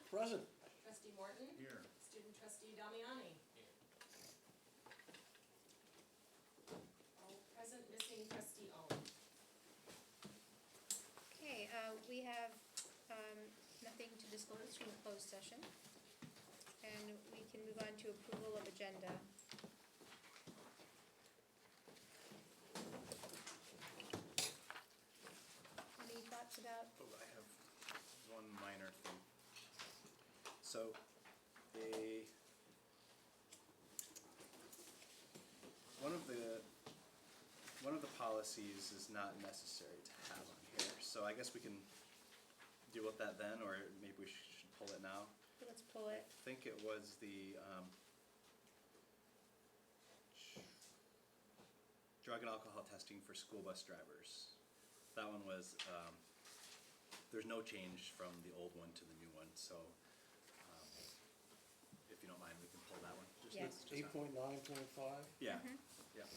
Present. Trustee Morton? Here. Student trustee Damiani? Here. All present, missing trustee Owen. Okay, we have nothing to disclose from the closed session. And we can move on to approval of agenda. Any thoughts about? Oh, I have one minor thing. So, one of the policies is not necessary to have on here. So I guess we can deal with that then, or maybe we should pull it now. Let's pull it. I think it was the drug and alcohol testing for school bus drivers. That one was, there's no change from the old one to the new one, so if you don't mind, we can pull that one. Yes. 8.9.5. Yeah, Mhm. yeah.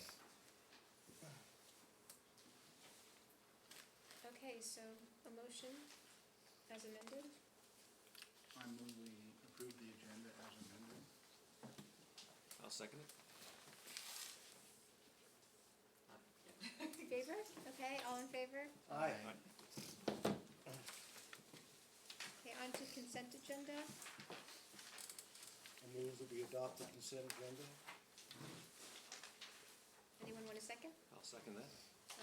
Okay, so a motion as amended. I move we approve the agenda as amended. I'll second it. Favor? Okay, all in favor? Aye. Okay, on to consent agenda. I move that we adopt the consent agenda. Anyone want a second? I'll second that.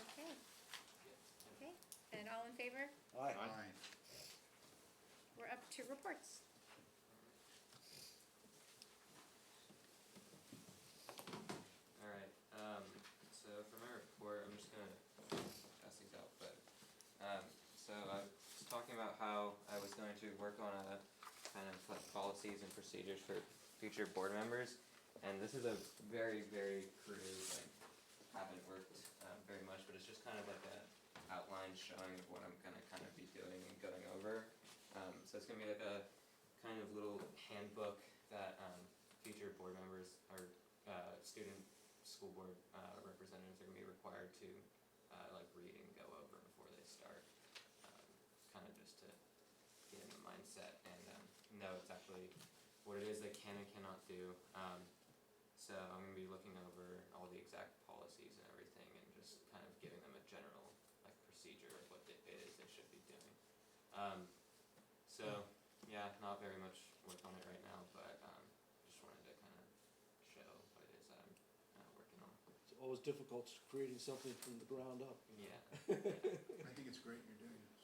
Okay. Okay, and all in favor? Aye. Aye. We're up to reports. All right. So for my report, I'm just gonna pass these out. But so I was talking about how I was going to work on a kind of like policies and procedures for future board members, and this is a very, very crude, like haven't worked very much, but it's just kind of like a outline showing of what I'm gonna kind of be doing and going over. So it's gonna be like a kind of little handbook that future board members or student school board representatives are gonna be required to like read and go over before they start, kind of just to get in the mindset and know exactly what it is they can and cannot do. So I'm going to be looking over all the exact policies and everything and just kind of giving them a general like procedure of what it is they should be doing. So yeah, not very much work on it right now, but just wanted to kind of show what it is that I'm working on. It's always difficult creating something from the ground up. Yeah. I think it's great you're doing this.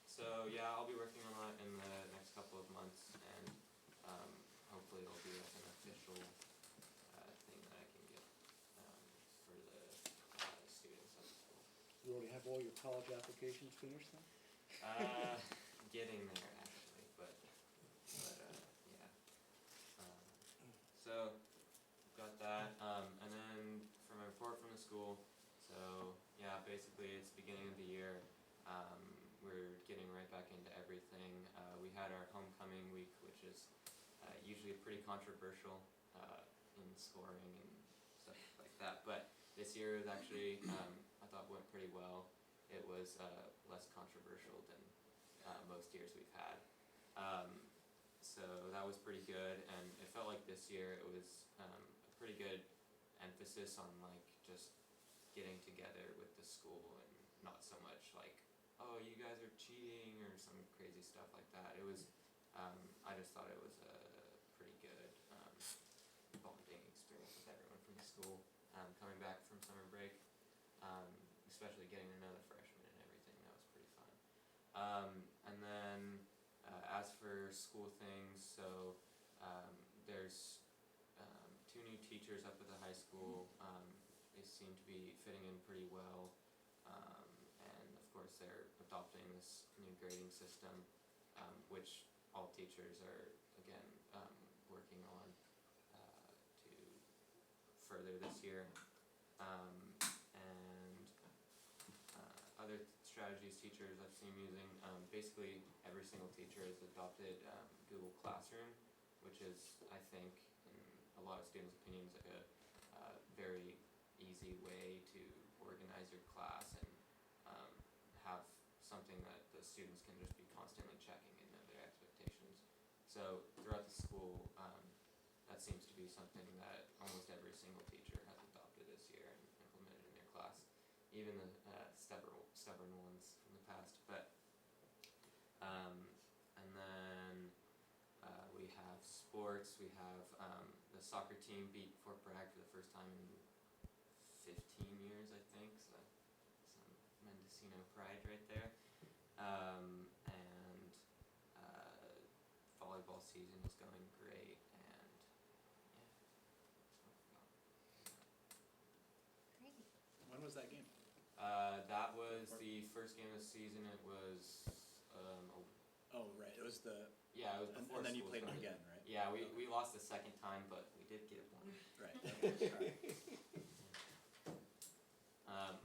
So yeah, I'll be working on that in the next couple of months, and hopefully it'll be like an official thing that I can get for the students at the school. You already have all your college applications finished then? Getting there actually, but yeah. So got that, and then for my report from the school. So yeah, basically it's the beginning of the year. We're getting right back into everything. We had our homecoming week, which is usually pretty controversial in scoring and stuff like that. But this year was actually, I thought went pretty well. It was less controversial than most years we've had. So that was pretty good, and it felt like this year it was a pretty good emphasis on like just getting together with the school and not so much like, oh, you guys are cheating or some crazy stuff like that. It was, I just thought it was a pretty good bonding experience with everyone from the school. Coming back from summer break, especially getting to know the freshmen and everything, that was pretty fun. And then as for school things, so there's 2 new teachers up at the high school. They seem to be fitting in pretty well, and of course they're adopting this new grading system, which all teachers are again working on to further this year. And other strategies teachers I've seen using, basically every single teacher has adopted Google Classroom, which is, I think, in a lot of students' opinions, like a very easy way to organize your class and have something that students can just be constantly checking and know their expectations. So throughout the school, that seems to be something that almost every single teacher has adopted this year and implemented in their class, even the stubborn ones from the past. But and then we have sports. We have the soccer team beat Fort Bragg for the first time in 15 years, I think. So some Mendocino pride right there. And volleyball season is going great, and Great. When was that game? that was the first game of the season. It was Oh, right, it was the, yeah, it was and before then you school played them started. again, right? Yeah, we lost the second time, but we did get one. Right, okay, sorry. And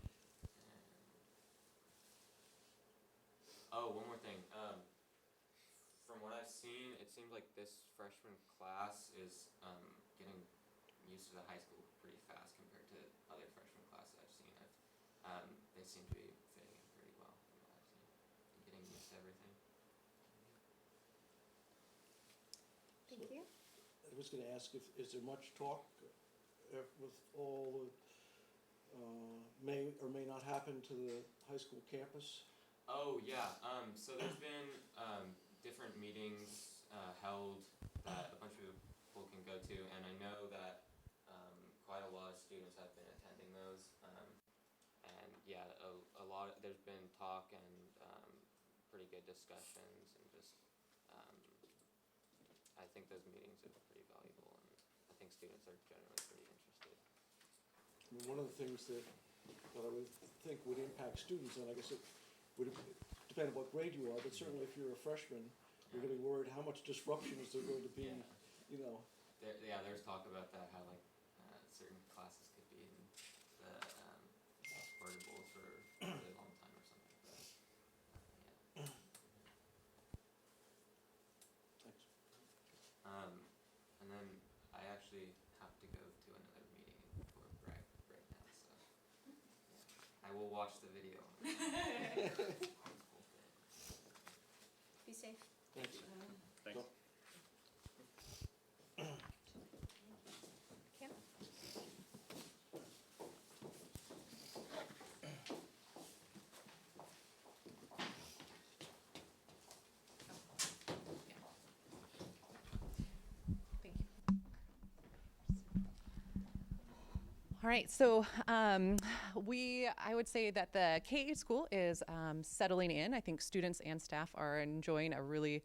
oh, one more thing. From what I've seen, it seems like this freshman class is getting used to the high school pretty fast compared to other freshman classes I've seen. They seem to be fitting in pretty well from what I've seen and getting used to everything. Thank you. I was gonna ask is there much talk with all the, may or may not happen to the high school campus? Oh yeah. So there's been different meetings held that a bunch of people can go to, and I know that quite a lot of students have been attending those. And yeah, a lot. There's been talk and pretty good discussions, and just I think those meetings are pretty valuable, and I think students are generally pretty interested. I mean, one of the things that I would think would impact students, and I guess it would depend on what grade you are, but certainly if you're a freshman, you're gonna be worried how much disruption is there going to be, Yeah. you know. There's talk about that, how like certain classes could be in the portables for a really long time or something. But yeah. Thanks. And then I actually have to go to another meeting in Fort Bragg right now, so yeah. I will watch the video. Be safe. Thanks. Thanks. So- Kim? Thank you. All right, so I would say that the K-8 school is settling in. I think students and staff are enjoying a really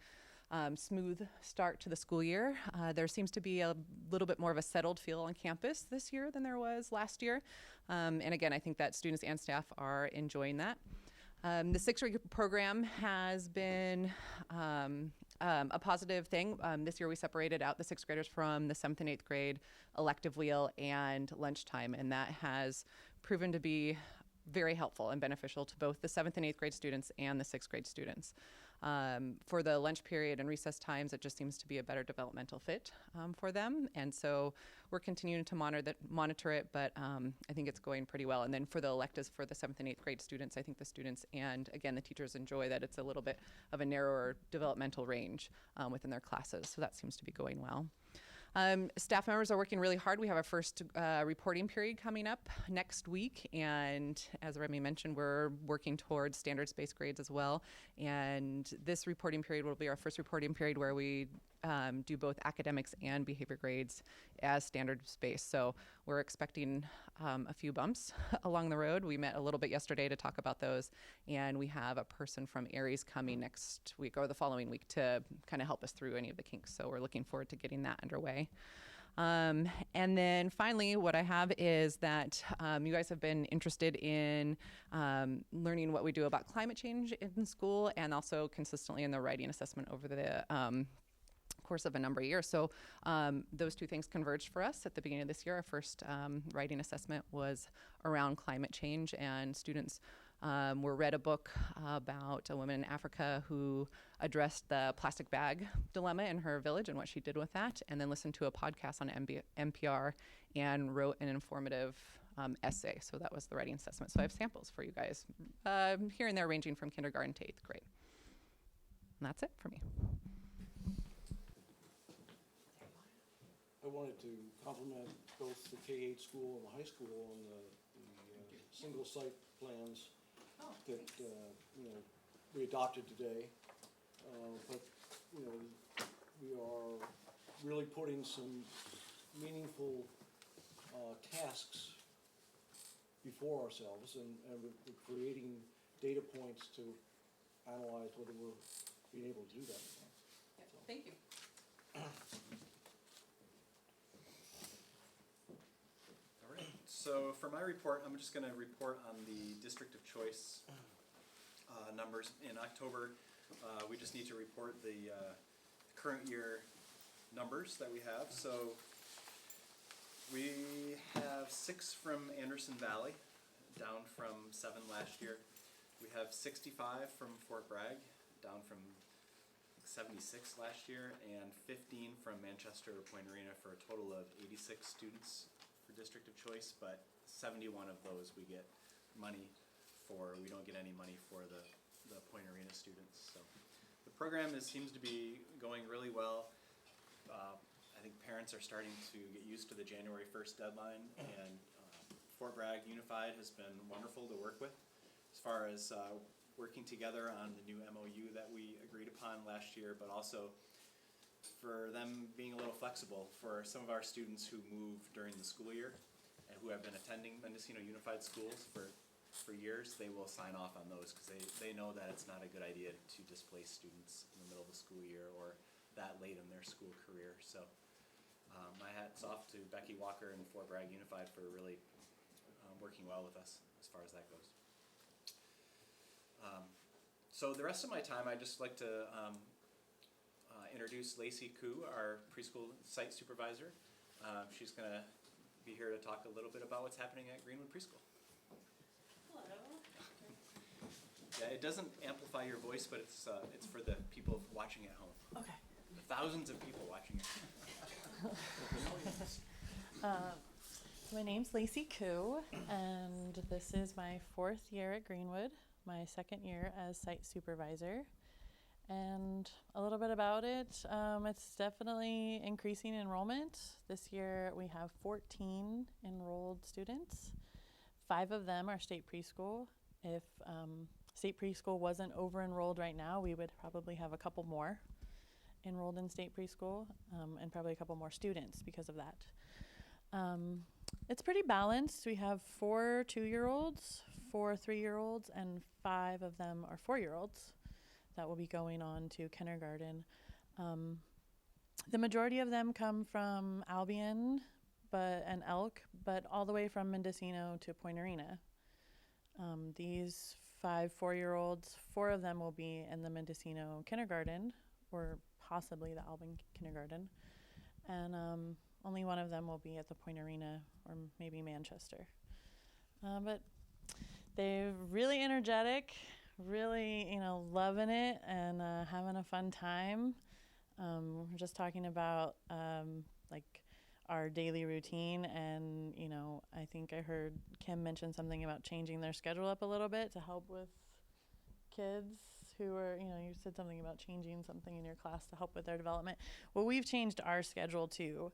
smooth start to the school year. There seems to be a little bit more of a settled feel on campus this year than there was last year. And again, I think that students and staff are enjoying that. The sixth grade program has been a positive thing. This year we separated out the sixth graders from the seventh and eighth grade elective wheel and lunchtime, and that has proven to be very helpful and beneficial to both the seventh and eighth grade students and the sixth grade students. For the lunch period and recess times, it just seems to be a better developmental fit for them, and so we're continuing to monitor it, but I think it's going pretty well. And then for the electives for the seventh and eighth grade students, I think the students and, again, the teachers enjoy that it's a little bit of a narrower developmental range within their classes, so that seems to be going well. Staff members are working really hard. We have our first reporting period coming up next week, and as Remy mentioned, we're working towards standards-based grades as well. And this reporting period will be our first reporting period where we do both academics and behavior grades as standards-based. So we're expecting a few bumps along the road. We met a little bit yesterday to talk about those, and we have a person from Aries coming next week or the following week to kind of help us through any of the kinks. So we're looking forward to getting that underway. And then finally, what I have is that you guys have been interested in learning what we do about climate change in school, and also consistently in the writing assessment over the course of a number of years. So those two things converged for us at the beginning of this year. Our first writing assessment was around climate change, and students were read a book about a woman in Africa who addressed the plastic bag dilemma in her village and what she did with that, and then listened to a podcast on NPR and wrote an informative essay. So that was the writing assessment. So I have samples for you guys here and there, ranging from kindergarten to eighth grade. And that's it for me. I wanted to compliment both the K-8 school and the high school on the single site plans that, we adopted today. But, we are really putting some meaningful tasks before ourselves, and we're creating data points to analyze whether we're being able to do that. Thank you. All right, so for my report, I'm just gonna report on the district of choice numbers. In October, we just need to report the current year numbers that we have. So we have 6 from Anderson Valley, down from 7 last year. We have 65 from Fort Bragg, down from 76 last year, and 15 from Manchester or Point Arena, for a total of 86 students for District of Choice, but 71 of those we get money for. We don't get any money for the Point Arena students. So the program seems to be going really well. I think parents are starting to get used to the January 1st deadline, and Fort Bragg Unified has been wonderful to work with as far as working together on the new MOU that we agreed upon last year, but also for them being a little flexible for some of our students who move during the school year and who have been attending Mendocino Unified schools for years. They will sign off on those because they know that it's not a good idea to displace students in the middle of the school year or that late in their school career. So my hat's off to Becky Walker and Fort Bragg Unified for really working well with us as far as that goes. So the rest of my time, I'd just like to introduce Lacey Koo, our preschool site supervisor. She's going to be here to talk a little bit about what's happening at Greenwood Preschool. Hello. Yeah, it doesn't amplify your voice, but it's for the people watching at home. Okay. The thousands of people watching at home. My name's Lacey Koo, and this is my 4th year at Greenwood, my 2nd year as site supervisor. And a little bit about it, it's definitely increasing enrollment. This year we have 14 enrolled students. 5 of them are state preschool. If state preschool wasn't over-enrolled right now, we would probably have a couple more enrolled in state preschool, and probably a couple more students because of that. It's pretty balanced. We have 4 2-year-olds, 4 3-year-olds, and 5 of them are 4-year-olds that will be going on to kindergarten. The majority of them come from Albion and Elk, but all the way from Mendocino to Point Arena. These 5 4-year-olds, 4 of them will be in the Mendocino kindergarten, or possibly the Albion kindergarten, and only one of them will be at the Point Arena or maybe Manchester. But they're really energetic, really, loving it and having a fun time. We're just talking about like our daily routine, and I think I heard Kim mention something about changing their schedule up a little bit to help with kids who are, you said something about changing something in your class to help with their development. Well, we've changed our schedule too,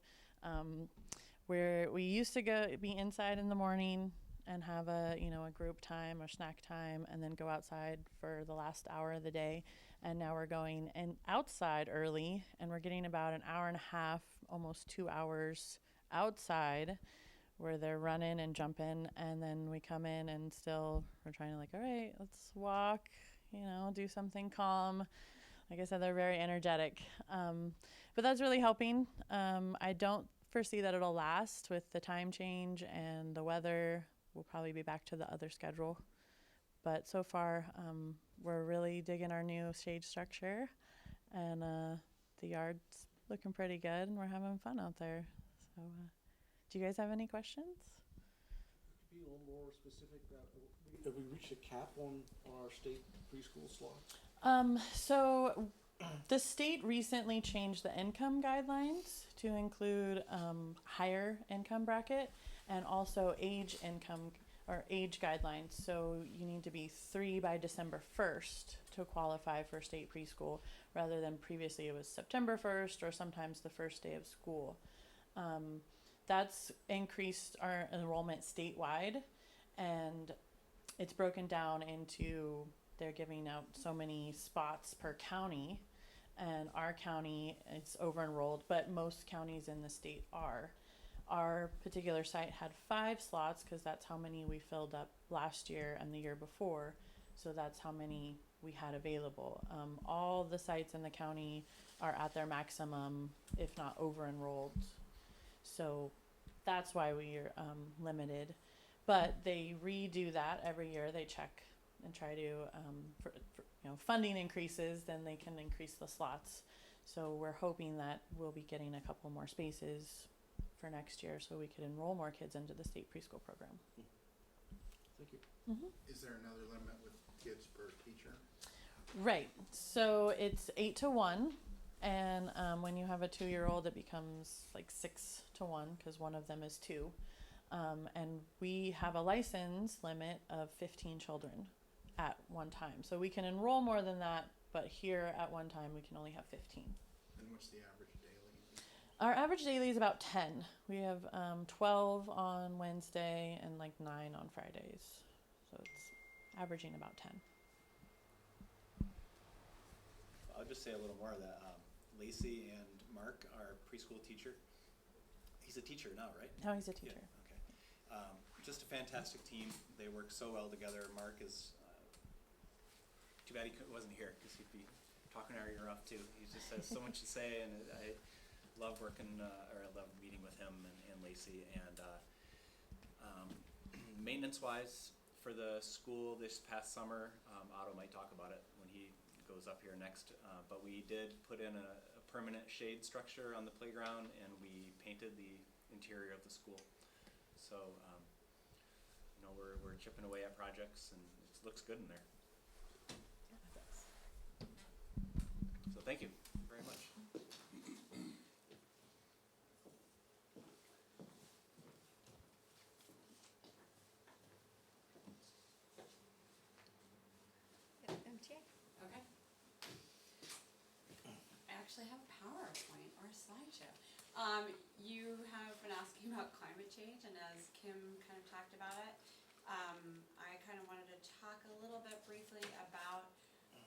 where we used to be inside in the morning and have a group time or snack time, and then go outside for the last hour of the day. And now we're going outside early, and we're getting about an hour and a half, almost 2 hours outside, where they're running and jumping, and then we come in and still we're trying to all right, let's walk, do something calm. Like I said, they're very energetic, but that's really helping. I don't foresee that it'll last with the time change and the weather. We'll probably be back to the other schedule, but so far we're really digging our new stage structure, and the yard's looking pretty good, and we're having fun out there. So do you guys have any questions? Be a little more specific about, have we reached a cap on our state preschool slots? So the state recently changed the income guidelines to include higher income bracket, and also age guidelines. So you need to be 3 by December 1st to qualify for state preschool, rather than previously it was September 1st or sometimes the first day of school. That's increased our enrollment statewide, and it's broken down into, they're giving out so many spots per county, and our county is over enrolled, but most counties in the state are. Our particular site had 5 slots because that's how many we filled up last year and the year before, so that's how many we had available. All the sites in the county are at their maximum, if not over enrolled. So that's why we're limited. But they redo that every year. They check and try to, for funding increases, then they can increase the slots. So we're hoping that we'll be getting a couple more spaces for next year so we could enroll more kids into the state preschool program. Thank you. Is there another limit with kids per teacher? Right. So it's 8 to 1. And when you have a 2-year-old, it becomes like 6 to 1 because one of them is 2. And we have a license limit of 15 children at one time. So we can enroll more than that, but here at one time we can only have 15. And what's the average daily? Our average daily is about 10. We have 12 on Wednesday and like 9 on Fridays. So it's averaging about 10. I'll just say a little more of that. Lacey and Mark, our preschool teacher, he's a teacher now, right? Now he's a teacher. Yeah, okay. Just a fantastic team. They work so well together. Mark is, too bad he wasn't here because he'd be talking our ear off too. He just has so much to say, and I love working, or I love meeting with him and Lacey. And maintenance-wise, for the school this past summer, Otto might talk about it when he goes up here next, but we did put in a permanent shade structure on the playground, and we painted the interior of the school. So, we're chipping away at projects, and it looks good in there. So thank you very much. MTA. Okay. I actually have a PowerPoint or a slideshow. You have been asking about climate change, and as Kim kind of talked about it, I kind of wanted to talk a little bit briefly about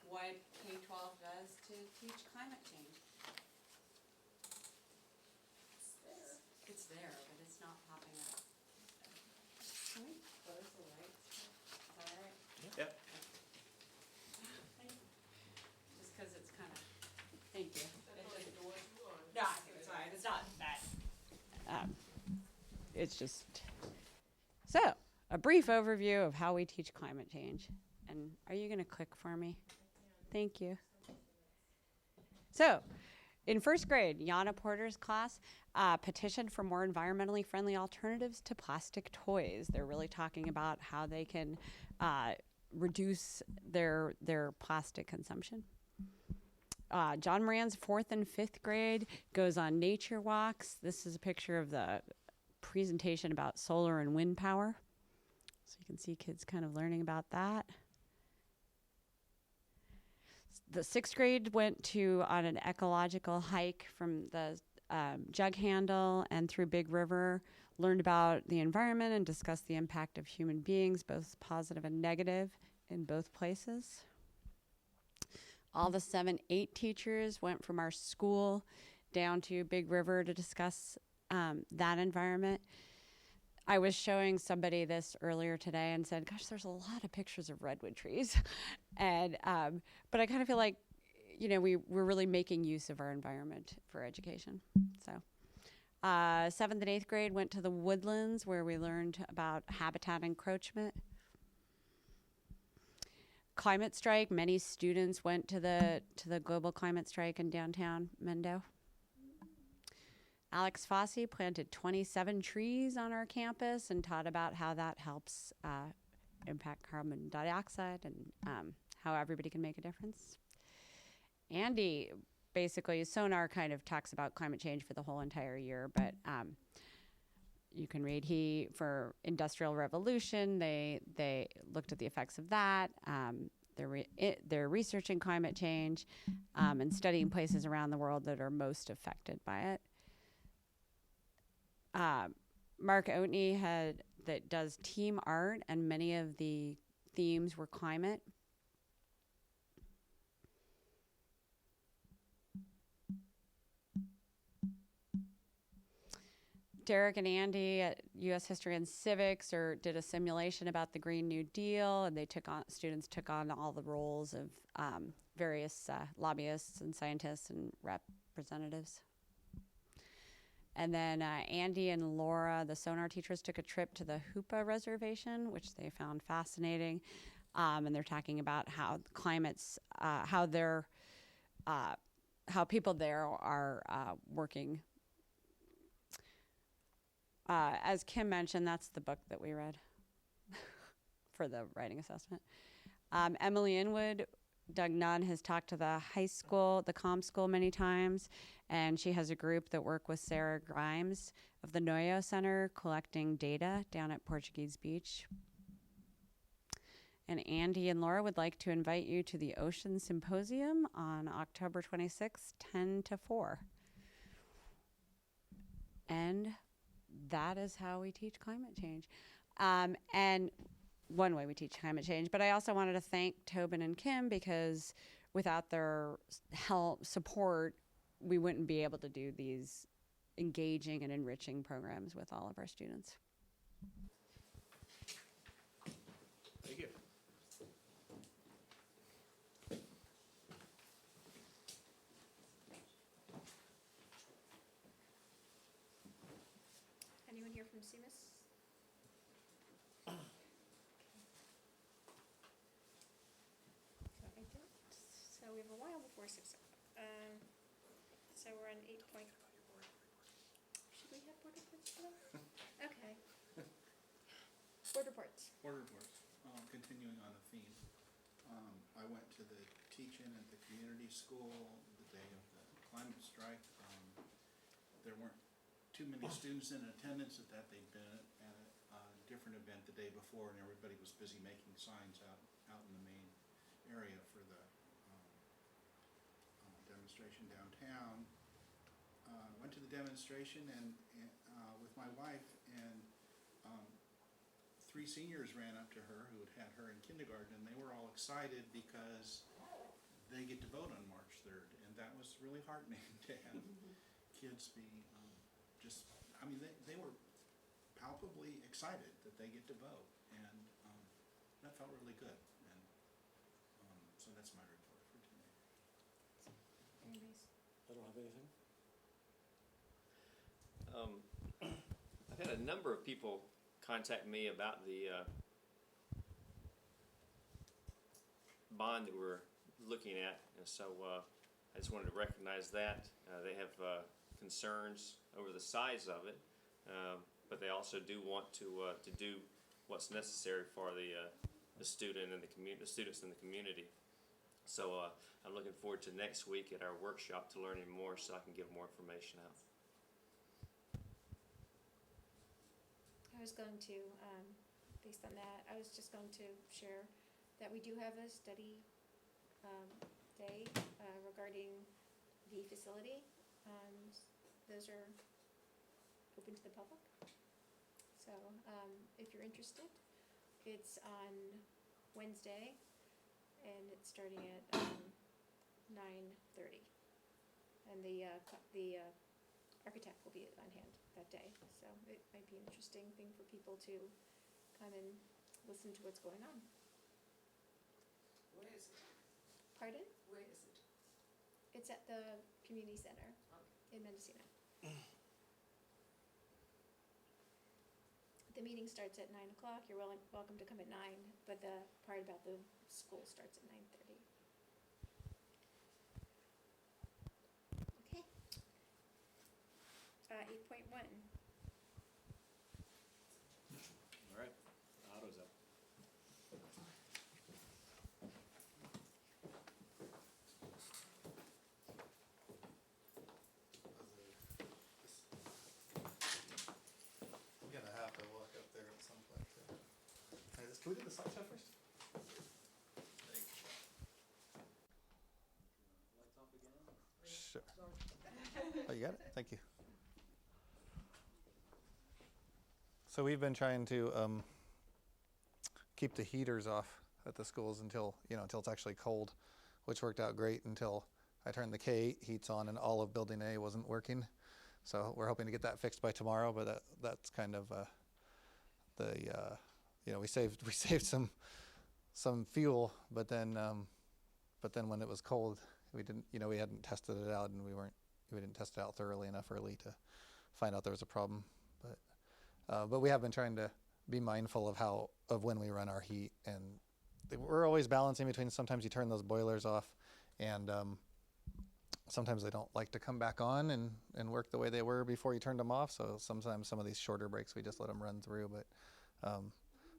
what K-12 does to teach climate change. It's there, but it's not popping up. Can we close the lights? Is that all right? Yep. Just because it's kind of, thank you. No, I think it's fine. It's not that. It's just, so, a brief overview of how we teach climate change. And are you going to click for me? Thank you. So, in first grade, Yana Porter's class petitioned for more environmentally friendly alternatives to plastic toys. They're really talking about how they can reduce their plastic consumption. John Moran's 4th and 5th grade goes on nature walks. This is a picture of the presentation about solar and wind power. So you can see kids kind of learning about that. The 6th grade went on an ecological hike from the Jug Handle and through Big River, learned about the environment and discussed the impact of human beings, both positive and negative, in both places. All the 7-8 teachers went from our school down to Big River to discuss that environment. I was showing somebody this earlier today and said, gosh, there's a lot of pictures of redwood trees. And but I kind of feel like, we're really making use of our environment for education. So 7th and 8th grade went to the woodlands where we learned about habitat encroachment. Climate strike, many students went to the global climate strike in downtown Mendo. Alex Fossey planted 27 trees on our campus and taught about how that helps impact carbon dioxide and how everybody can make a difference. Andy, basically, Sonar kind of talks about climate change for the whole entire year, but you can read for Industrial Revolution, they looked at the effects of that. they're researching climate change and studying places around the world that are most affected by it. Mark Oatney that does team art, and many of the themes were climate. Derek and Andy at U.S. History and Civics did a simulation about the Green New Deal, and students took on all the roles of various lobbyists and scientists and representatives. And then Andy and Laura, the sonar teachers, took a trip to the Hoopa Reservation, which they found fascinating. And they're talking about how how people there are working. As Kim mentioned, that's the book that we read for the writing assessment. Emily Inwood, Doug Nunn has talked to the high school, the comm school many times, and she has a group that work with Sarah Grimes of the Noyo Center collecting data down at Portuguese Beach. And Andy and Laura would like to invite you to the Ocean Symposium on October 26th, 10 to 4. And that is how we teach climate change. And one way we teach climate change. But I also wanted to thank Tobin and Kim, because without their support, we wouldn't be able to do these engaging and enriching programs with all of our students. Thank you. Anyone here from SEMAS? So I don't. So we have a while before 6 o'clock. So we're on 8 point. Should we have board reports today? Okay. Board reports. Board reports. Continuing on the theme. I went to the teach-in at the community school the day of the climate strike. There weren't too many students in attendance at that. They'd been at a different event the day before, and everybody was busy making signs out in the main area for the demonstration downtown. Went to the demonstration and with my wife, and 3 seniors ran up to her who had her in kindergarten, and they were all excited because they get to vote on March 3rd, and that was really heartening to have kids be they were palpably excited that they get to vote, and that felt really good, and so that's my report for today. Anyways. I don't have anything. I've had a number of people contact me about the bond that we're looking at, and so I just wanted to recognize that. They have concerns over the size of it, but they also do want to do what's necessary for the student and the students in the community. So I'm looking forward to next week at our workshop to learning more, so I can give more information out. I was going to, based on that, I was just going to share that we do have a study day regarding the facility. Those are open to the public. So if you're interested, it's on Wednesday, and it's starting at 9:30. And the architect will be on hand that day, so it might be an interesting thing for people to come and listen to what's going on. Where is it? Pardon? Where is it? It's at the community center in Mendocino. The meeting starts at 9 o'clock. You're welcome to come at 9, but the part about the school starts at 9:30. Okay. 8.1. All right, Otto's up. I'm gonna have to walk up there at some point too. Can we do the slideshow first? Sure. Oh, you got it? Thank you. So we've been trying to keep the heaters off at the schools until it's actually cold, which worked out great until I turned the K-8 heats on and all of Building A wasn't working. So we're hoping to get that fixed by tomorrow, but that's kind of we saved some fuel, but then when it was cold, we hadn't tested it out, and we didn't test it out thoroughly enough early to find out there was a problem. But we have been trying to be mindful of when we run our heat, and we're always balancing between sometimes you turn those boilers off, and sometimes they don't like to come back on and work the way they were before you turned them off. So sometimes some of these shorter breaks we just let them run through, but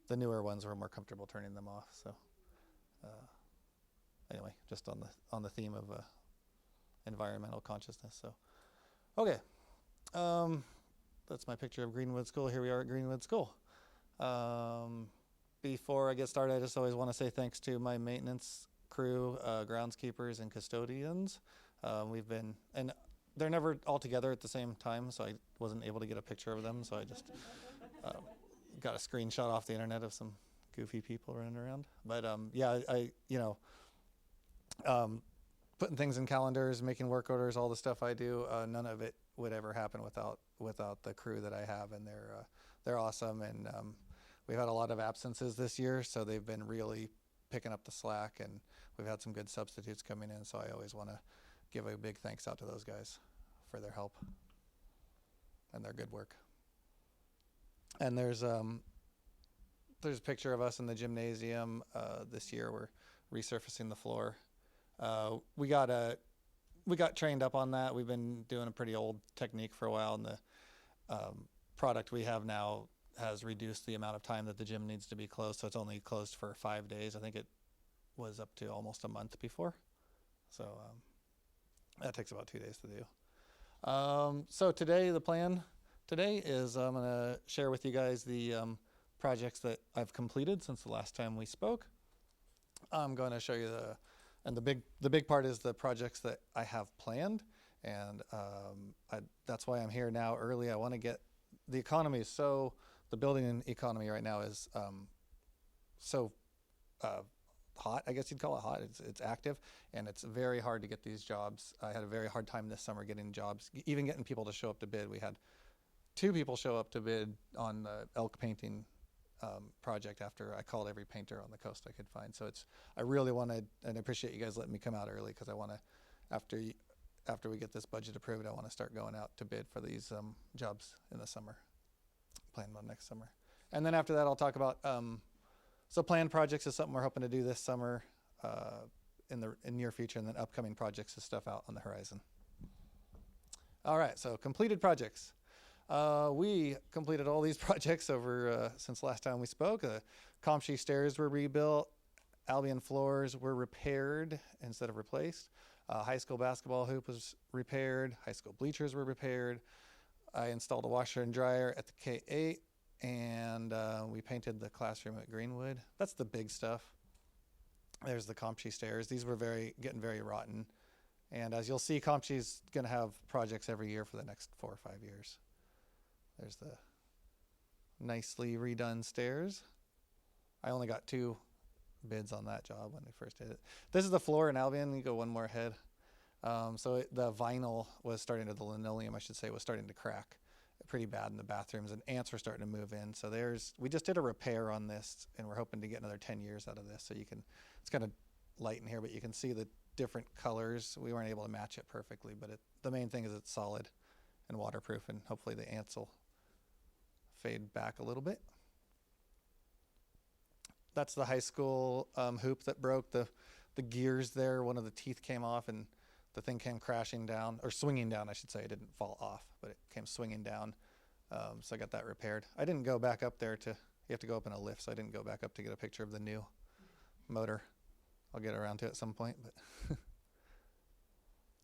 the newer ones we're more comfortable turning them off. So anyway, just on the theme of environmental consciousness. So okay, that's my picture of Greenwood School. Here we are at Greenwood School. Before I get started, I just always want to say thanks to my maintenance crew, groundskeepers, and custodians. And they're never all together at the same time, so I wasn't able to get a picture of them, so I just got a screenshot off the internet of some goofy people running around. But putting things in calendars, making work orders, all the stuff I do, none of it would ever happen without the crew that I have, and they're awesome. And we've had a lot of absences this year, so they've been really picking up the slack, and we've had some good substitutes coming in, so I always want to give a big thanks out to those guys for their help and their good work. And there's a picture of us in the gymnasium. This year we're resurfacing the floor. We got trained up on that. We've been doing a pretty old technique for a while, and the product we have now has reduced the amount of time that the gym needs to be closed, so it's only closed for 5 days. I think it was up to almost a month before. So that takes about 2 days to do. So today, the plan today is I'm going to share with you guys the projects that I've completed since the last time we spoke. I'm going to show you the big part is the projects that I have planned, and that's why I'm here now early. I want to get the economy the building economy right now is so hot, I guess you'd call it hot. It's active, and it's very hard to get these jobs. I had a very hard time this summer getting jobs, even getting people to show up to bid. We had 2 people show up to bid on the elk painting project after I called every painter on the coast I could find. So I really wanted, and I appreciate you guys letting me come out early, because I want to, after we get this budget approved, I want to start going out to bid for these jobs in the summer. Plan on next summer. And then after that, I'll talk about so planned projects is something we're hoping to do this summer in the near future, and then upcoming projects is stuff out on the horizon. All right, so completed projects. We completed all these projects over since last time we spoke. Comshy stairs were rebuilt. Albion floors were repaired instead of replaced. High school basketball hoop was repaired. High school bleachers were repaired. I installed a washer and dryer at the K-8, and we painted the classroom at Greenwood. That's the big stuff. There's the Comshy stairs. These were getting very rotten. And as you'll see, Comshy's going to have projects every year for the next 4 or 5 years. There's the nicely redone stairs. I only got 2 bids on that job when we first did it. This is the floor in Albion. You go one more ahead. So the vinyl the linoleum, I should say, was starting to crack pretty bad in the bathrooms, and ants were starting to move in. So we just did a repair on this, and we're hoping to get another 10 years out of this. So it's kind of light in here, but you can see the different colors. We weren't able to match it perfectly, but the main thing is it's solid and waterproof, and hopefully the ants will fade back a little bit. That's the high school hoop that broke. The gears there, one of the teeth came off, and the thing came crashing down, or swinging down, I should say. It didn't fall off, but it came swinging down. So I got that repaired. I didn't go back up there you have to go up in a lift, so I didn't go back up to get a picture of the new motor. I'll get around to it at some point. But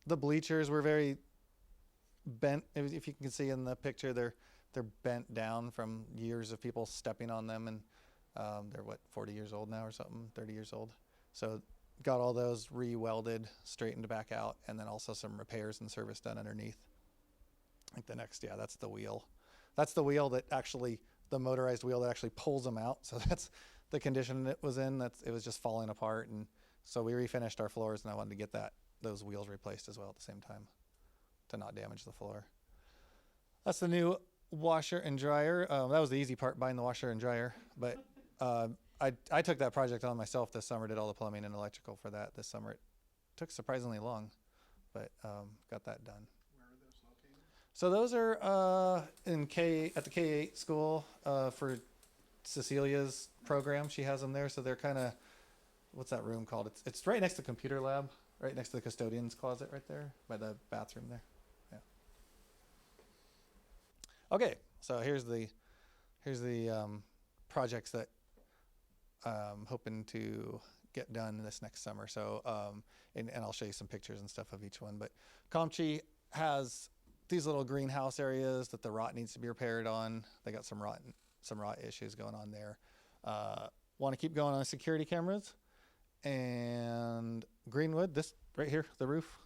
the bleachers were very bent. If you can see in the picture, they're bent down from years of people stepping on them, and they're 40 years old now or something, 30 years old. So got all those re-welded, straightened back out, and then also some repairs and service done underneath. I think the next, yeah, that's the wheel. That's the wheel that actually, the motorized wheel that actually pulls them out. So that's the condition it was in. It was just falling apart, and so we refinished our floors, and I wanted to get those wheels replaced as well at the same time to not damage the floor. That's the new washer and dryer. That was the easy part, buying the washer and dryer, but I took that project on myself this summer, did all the plumbing and electrical for that this summer. It took surprisingly long, but got that done. Where are those located? So those are at the K-8 school for Cecilia's program. She has them there, so they're kind of, what's that room called? It's right next to the computer lab, right next to the custodian's closet right there by the bathroom there. Yeah. Okay, so here's the projects that I'm hoping to get done this next summer. So and I'll show you some pictures and stuff of each one. But Comchi has these little greenhouse areas that the rot needs to be repaired on. They got some rot issues going on there. Want to keep going on the security cameras. And Greenwood, this right here, the roof,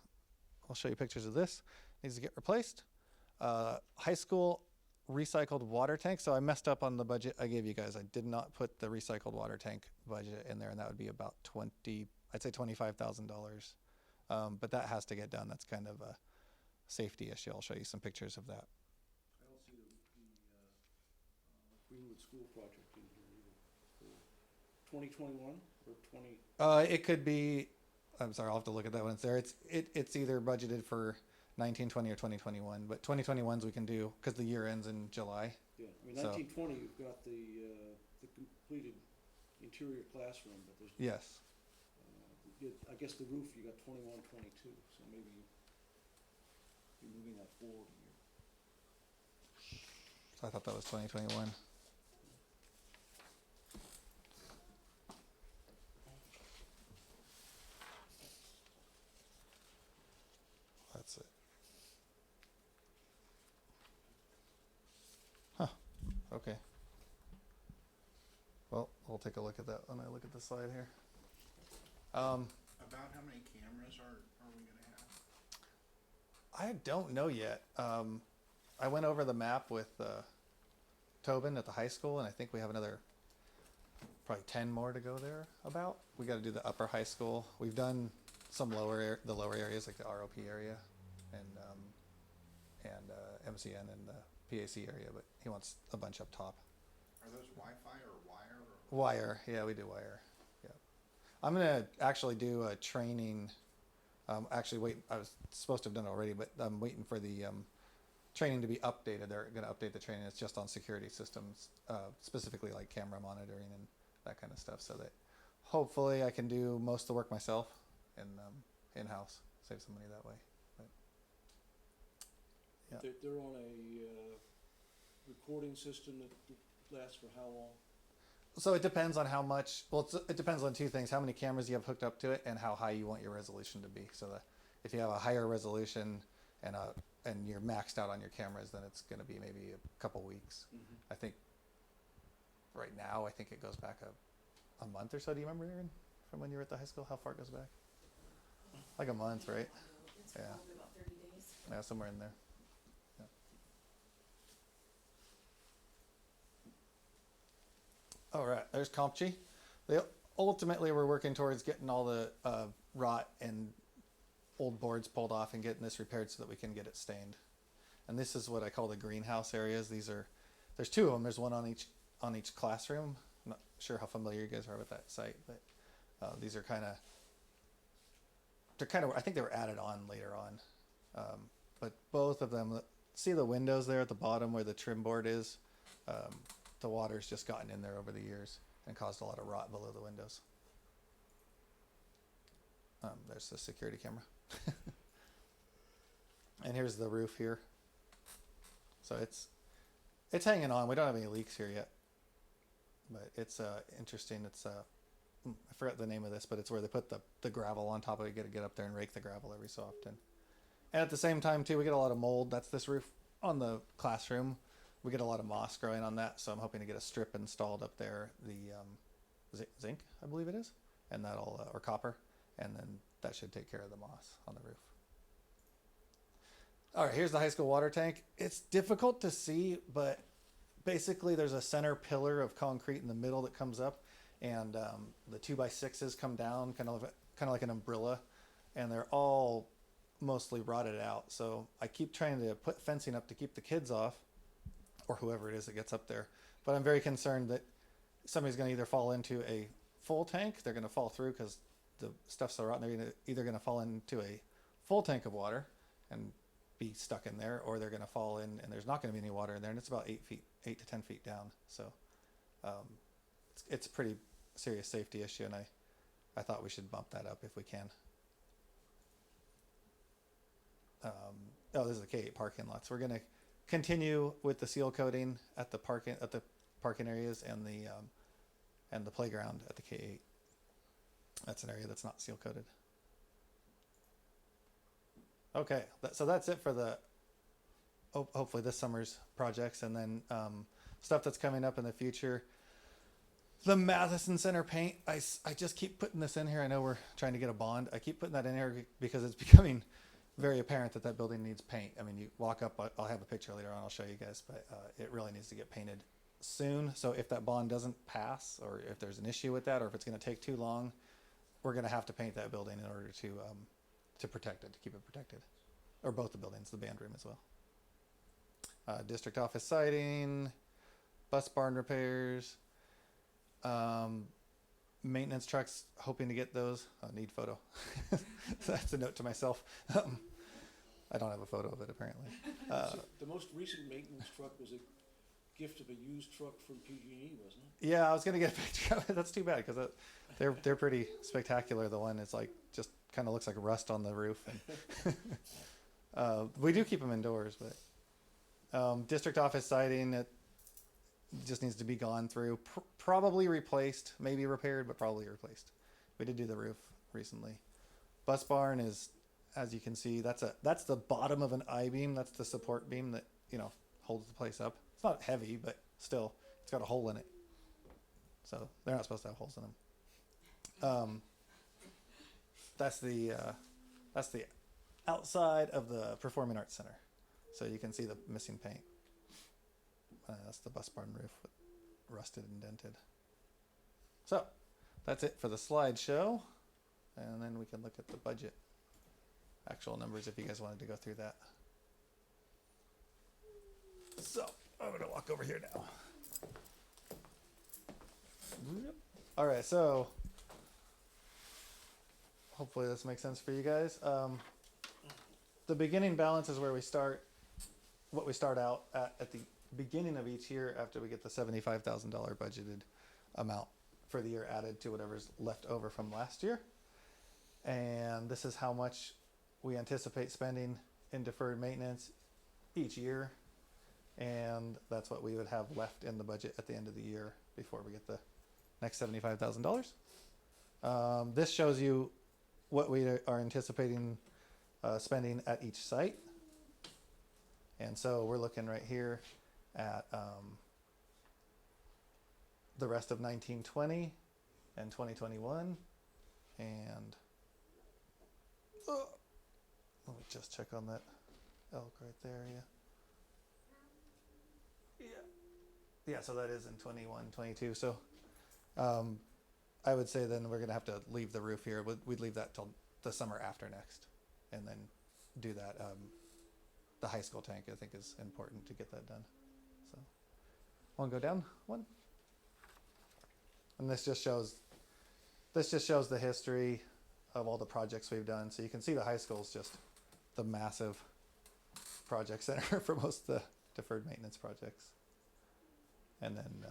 I'll show you pictures of this, needs to get replaced. High school recycled water tank. So I messed up on the budget I gave you guys. I did not put the recycled water tank budget in there, and that would be about $25,000. But that has to get done. That's kind of a safety issue. I'll show you some pictures of that. I don't see the Greenwood School project in here either. 2021 or 20? It could be. I'm sorry. I'll have to look at that when it's there. It's either budgeted for 1920 or 2021, but 2021s we can do because the year ends in July. Yeah, I mean, So- 1920, you've got the completed interior classroom, but there's. Yes. I guess the roof, you got 21, 22, so maybe you're moving that forward a year. So I thought that was 2021. That's it. Huh. Okay. Well, I'll take a look at that when I look at the slide here. About how many cameras are we gonna have? I don't know yet. I went over the map with Tobin at the high school, and I think we have another probably 10 more to go there about. We got to do the upper high school. We've done some the lower areas like the ROP area and MCN and the PAC area, but he wants a bunch up top. Are those Wi-Fi or wire? Wire, yeah, we do wire. Yeah, I'm gonna actually do a training. Actually, I was supposed to have done it already, but I'm waiting for the training to be updated. They're gonna update the training. It's just on security systems, specifically like camera monitoring and that kind of stuff, so that hopefully I can do most of the work myself and in-house, save some money that way. But, yeah. They're on a recording system that lasts for how long? So it depends on how much. Well, it depends on two things: how many cameras you have hooked up to it, and how high you want your resolution to be. So that if you have a higher resolution and you're maxed out on your cameras, then it's going to be maybe a couple weeks. Mm-hmm. I think right now, I think it goes back a month or so. Do you remember, Aaron, from when you were at the high school? How far it goes back? Like a month, right? It's Yeah. probably about 30 days. Yeah, somewhere in there. Yeah. All right, there's Compchi. Ultimately, we're working towards getting all the rot and old boards pulled off and getting this repaired so that we can get it stained. And this is what I call the greenhouse areas. There's two of them. There's one on each classroom. I'm not sure how familiar you guys are with that site, but these are I think they were added on later on. But both of them, see the windows there at the bottom where the trim board is? The water's just gotten in there over the years and caused a lot of rot below the windows. There's the security camera. And here's the roof here. So it's hanging on. We don't have any leaks here yet. But it's interesting. It's I forgot the name of this, but it's where they put the gravel on top of it. You got to get up there and rake the gravel every so often. And at the same time, too, we get a lot of mold. That's this roof on the classroom. We get a lot of moss growing on that, so I'm hoping to get a strip installed up there. The zinc, I believe it is, and that'll or copper, and then that should take care of the moss on the roof. All right, here's the high school water tank. It's difficult to see, but basically there's a center pillar of concrete in the middle that comes up, and the 2x6s come down, kind of like an umbrella, and they're all mostly rotted out. So I keep trying to put fencing up to keep the kids off, or whoever it is that gets up there. But I'm very concerned that somebody's going to either fall into a full tank, they're going to fall through because the stuff's so rotten, they're either going to fall into a full tank of water and be stuck in there, or they're going to fall in and there's not going to be any water in there, and it's about 8 to 10 feet down. So it's a pretty serious safety issue, and I thought we should bump that up if we can. Oh, this is the K-8 parking lots. We're going to continue with the seal coating at the parking areas and the playground at the K-8. That's an area that's not seal coated. Okay, so that's it for the hopefully this summer's projects, and then stuff that's coming up in the future. The Madison Center paint, I just keep putting this in here. I know we're trying to get a bond. I keep putting that in here because it's becoming very apparent that building needs paint. I mean, you walk up, I'll have a picture later on, I'll show you guys, but it really needs to get painted soon. So if that bond doesn't pass, or if there's an issue with that, or if it's going to take too long, we're going to have to paint that building in order to protect it, to keep it protected, or both the buildings, the band room as well. District office siding, bus barn repairs, maintenance trucks, hoping to get those. Need photo. That's a note to myself. I don't have a photo of it apparently. So the most recent maintenance truck was a gift of a used truck from PG&E, wasn't it? Yeah, I was gonna get a picture of it. That's too bad because they're pretty spectacular. The one is like just kind of looks like rust on the roof. And we do keep them indoors, but district office siding, it just needs to be gone through, probably replaced, maybe repaired, but probably replaced. We did do the roof recently. Bus barn is, as you can see, that's the bottom of an I-beam. That's the support beam that, holds the place up. It's not heavy, but still, it's got a hole in it. So they're not supposed to have holes in them. That's the outside of the Performing Arts Center. So you can see the missing paint. That's the bus barn roof, rusted and dented. So that's it for the slideshow, and then we can look at the budget actual numbers if you guys wanted to go through that. So I'm going to walk over here now. All right, so hopefully this makes sense for you guys. The beginning balance is where we start, what we start out at the beginning of each year after we get the $75,000 budgeted amount for the year added to whatever's left over from last year. And this is how much we anticipate spending in deferred maintenance each year. And that's what we would have left in the budget at the end of the year before we get the next $75,000. This shows you what we are anticipating spending at each site. And so we're looking right here at the rest of 1920 and 2021. And let me just check on that elk right there. Yeah, so that is in 21, 22. So I would say then we're going to have to leave the roof here. We'd leave that till the summer after next, and then do that. The high school tank, I think, is important to get that done. So want to go down one? And this just shows the history of all the projects we've done. So you can see the high school is just the massive project center for most of the deferred maintenance projects. And then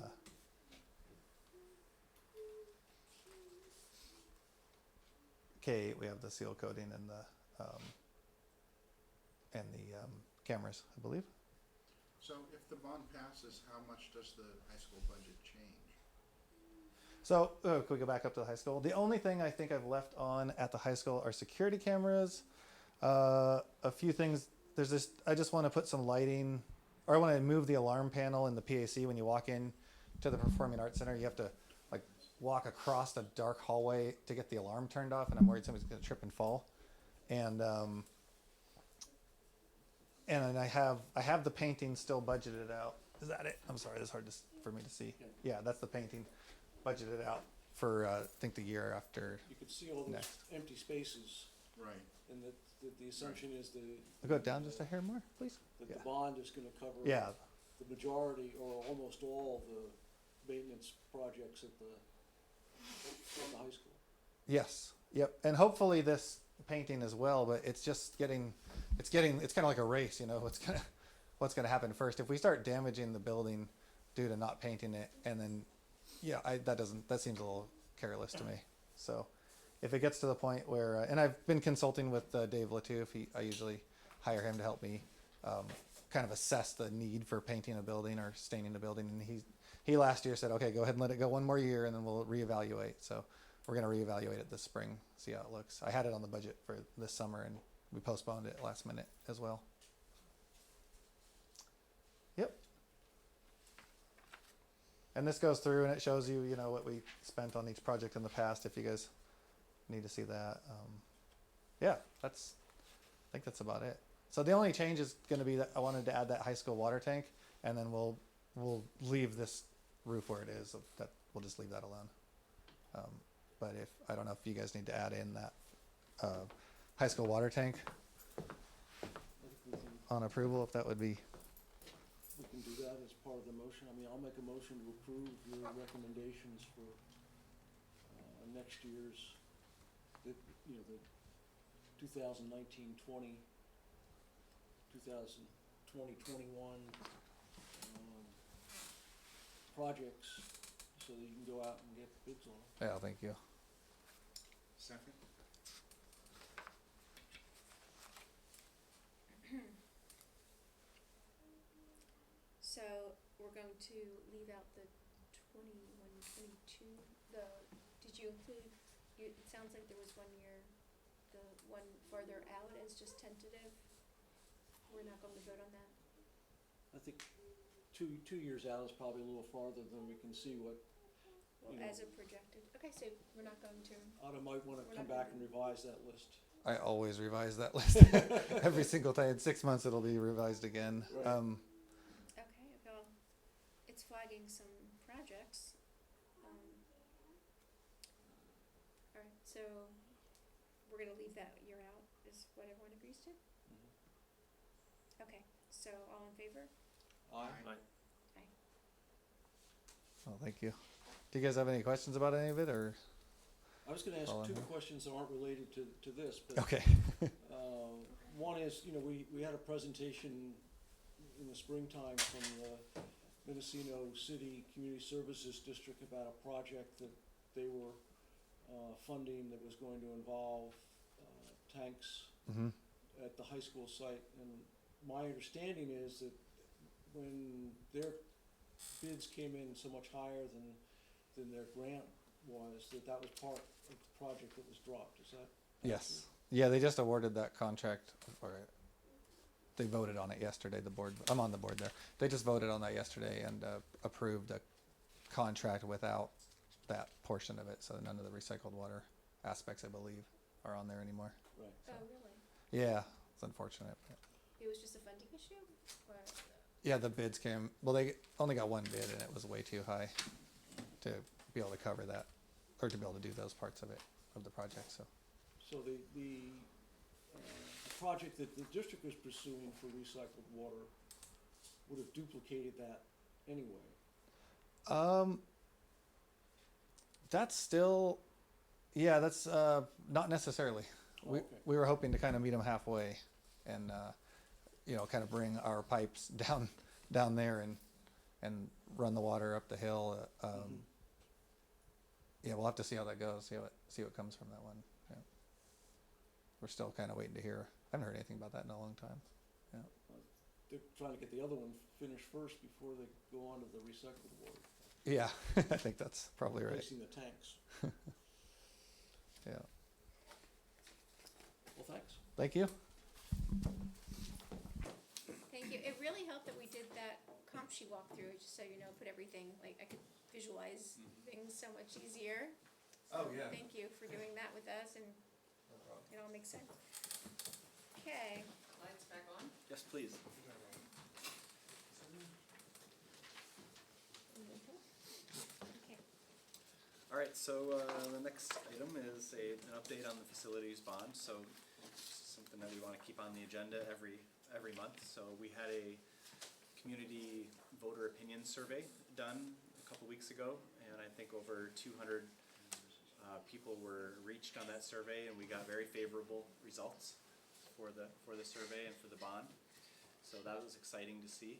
K-8, we have the seal coating and the cameras, I believe. So if the bond passes, how much does the high school budget change? So can we go back up to the high school? The only thing I think I've left on at the high school are security cameras. A few things. There's this. I just want to put some lighting, or I want to move the alarm panel in the PAC when you walk in to the Performing Arts Center. You have to walk across the dark hallway to get the alarm turned off, and I'm worried somebody's gonna trip and fall. And then I have the painting still budgeted out. Is that it? I'm sorry, it's hard for me to see. Yeah, that's the painting budgeted out for I think the year after. You can see all those Next. empty spaces, Right. and the assumption is Go down just a hair more, please. that Yeah. the bond is gonna cover Yeah. the majority or almost all the maintenance projects at the high school. Yes. Yep. And hopefully this painting as well, but it's just it's kind of like a race, you know, what's gonna happen first. If we start damaging the building due to not painting it, and then, that seems a little careless to me. So if it gets to the point where, and I've been consulting with Dave Latouf, I usually hire him to help me kind of assess the need for painting a building or staining a building. And he last year said, okay, go ahead and let it go one more year, and then we'll reevaluate. So we're going to reevaluate it this spring, see how it looks. I had it on the budget for this summer, and we postponed it last minute as well. Yep. And this goes through and it shows you, what we spent on each project in the past, if you guys need to see that. I think that's about it. So the only change is going to be that I wanted to add that high school water tank, and then we'll leave this roof where it is. We'll just leave that alone. But I don't know if you guys need to add in that high school water tank on approval, if that would be. We can do that as part of the motion. I mean, I'll make a motion to approve your recommendations for next year's, the 2019-20, 2020-21 projects, so that you can go out and get bids on them. Yeah, thank you. Second? So we're going to leave out the 21, 22, did you include, it sounds like there was one year, the one farther out as just tentative. We're not going to vote on that? I think two years out is probably a little farther than we can see what, Well, you know. as a projected, okay, so we're not going to, Otto might wanna We're come not back gonna- and revise that list. I always revise that list every single time. In 6 months, it'll be revised again. Right. okay, well, it's flagging some projects. All right, so we're gonna leave that year out, is what everyone agrees to? Okay, so all in favor? Aye. Oh, thank you. Do you guys have any questions about any of it, or? I was gonna ask Follow two me. questions that aren't related to this, but Okay. one is, we had a presentation in the springtime from the Mendocino City Community Services District about a project that they were funding that was going to involve tanks Mm-hmm. at the high school site. And my understanding is that when their bids came in so much higher than their grant was, that was part of the project that was dropped. Is that? Yes. Yeah, they just awarded that contract, or they voted on it yesterday, the board. I'm on the board there. They just voted on that yesterday and approved a contract without that portion of it. So none of the recycled water aspects, I believe, are on there anymore. Right. Oh, really? Yeah, it's unfortunate. But It was just a funding issue, or? yeah, the bids came, well, they only got one bid and it was way too high to be able to cover that, or to be able to do those parts of it, of the project, so. So the project that the district was pursuing for recycled water would have duplicated that anyway. That's still, yeah, that's not necessarily. Okay. We were hoping to kind of meet them halfway, and kind of bring our pipes down there and run the water up the hill. Yeah, we'll have to see how that goes. See what comes from that one. Yeah. We're still kind of waiting to hear. I haven't heard anything about that in a long time. They're trying to get the other one finished first before they go on to the recycled water, Yeah, I think that's probably right. replacing the tanks. Yeah. Well, thanks. Thank you. Thank you. It really helped that we did that comp sheet walkthrough, just so you know, put everything, like, I could visualize things so much easier. Oh, So yeah. Thank you for doing that with us, and No problem. it all makes sense. Okay. Lights back on? Yes, please. Okay. All right, so the next item is an update on the facilities bond. So something that we want to keep on the agenda every month. So we had a community voter opinion survey done a couple weeks ago, and I think over 200 people were reached on that survey, and we got very favorable results for the survey and for the bond. So that was exciting to see.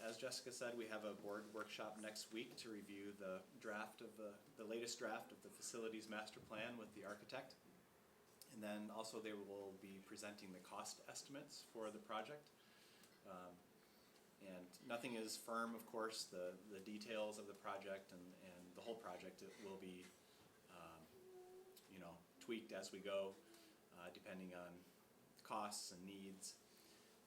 As Jessica said, we have a board workshop next week to review the latest draft of the facilities master plan with the architect. And then also they will be presenting the cost estimates for the project. And nothing is firm, of course. The details of the project and the whole project will be tweaked as we go, depending on costs and needs.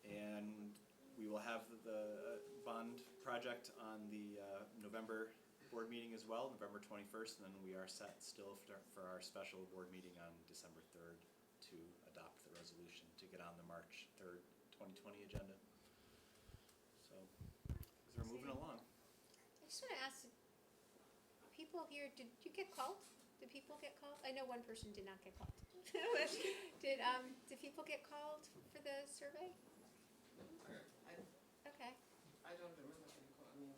And we will have the bond project on the November board meeting as well, November 21st, and then we are set still for our special board meeting on December 3rd to adopt the resolution to get on the March 3rd, 2020 agenda. So, as we're moving along. I just want to ask, people here, did you get called? Did people get called? I know one person did not get called. Did people get called for the survey? Okay. I don't remember getting called. I mean,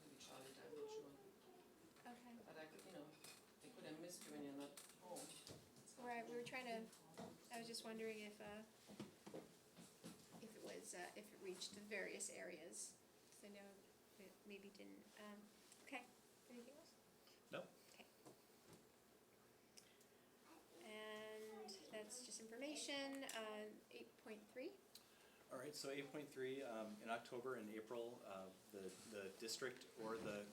maybe Charlie did, I'm not sure. Okay. But I could, they could have missed you when you're not home. Right, we were trying to, I was just wondering if it was, if it reached the various areas. So I know it maybe didn't, okay, anything else? No. Okay. And that's just information, 8.3. All right, so 8.3, in October and April, the district or the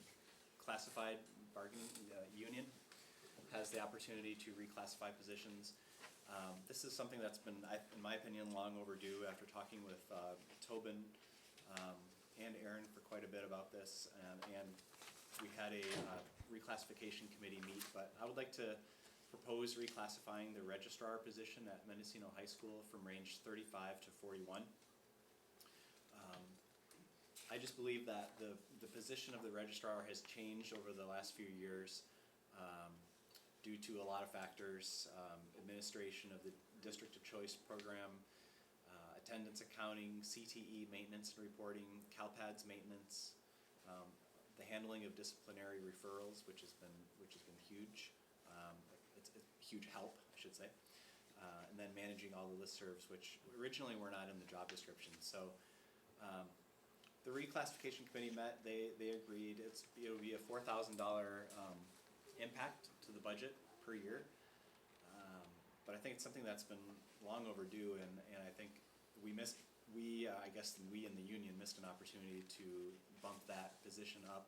classified bargaining union has the opportunity to reclassify positions. This is something that's been, in my opinion, long overdue after talking with Tobin and Aaron for quite a bit about this, and we had a reclassification committee meet, but I would like to propose reclassifying the registrar position at Mendocino High School from range 35 to 41. I just believe that the position of the registrar has changed over the last few years due to a lot of factors, administration of the District of Choice program, attendance accounting, CTE maintenance and reporting, CalPADS maintenance, the handling of disciplinary referrals, which has been huge. It's a huge help, I should say. And then managing all the listservs, which originally were not in the job description. So the reclassification committee met, they agreed it'll be a $4,000 impact to the budget per year. But I think it's something that's been long overdue, and I think I guess we in the union missed an opportunity to bump that position up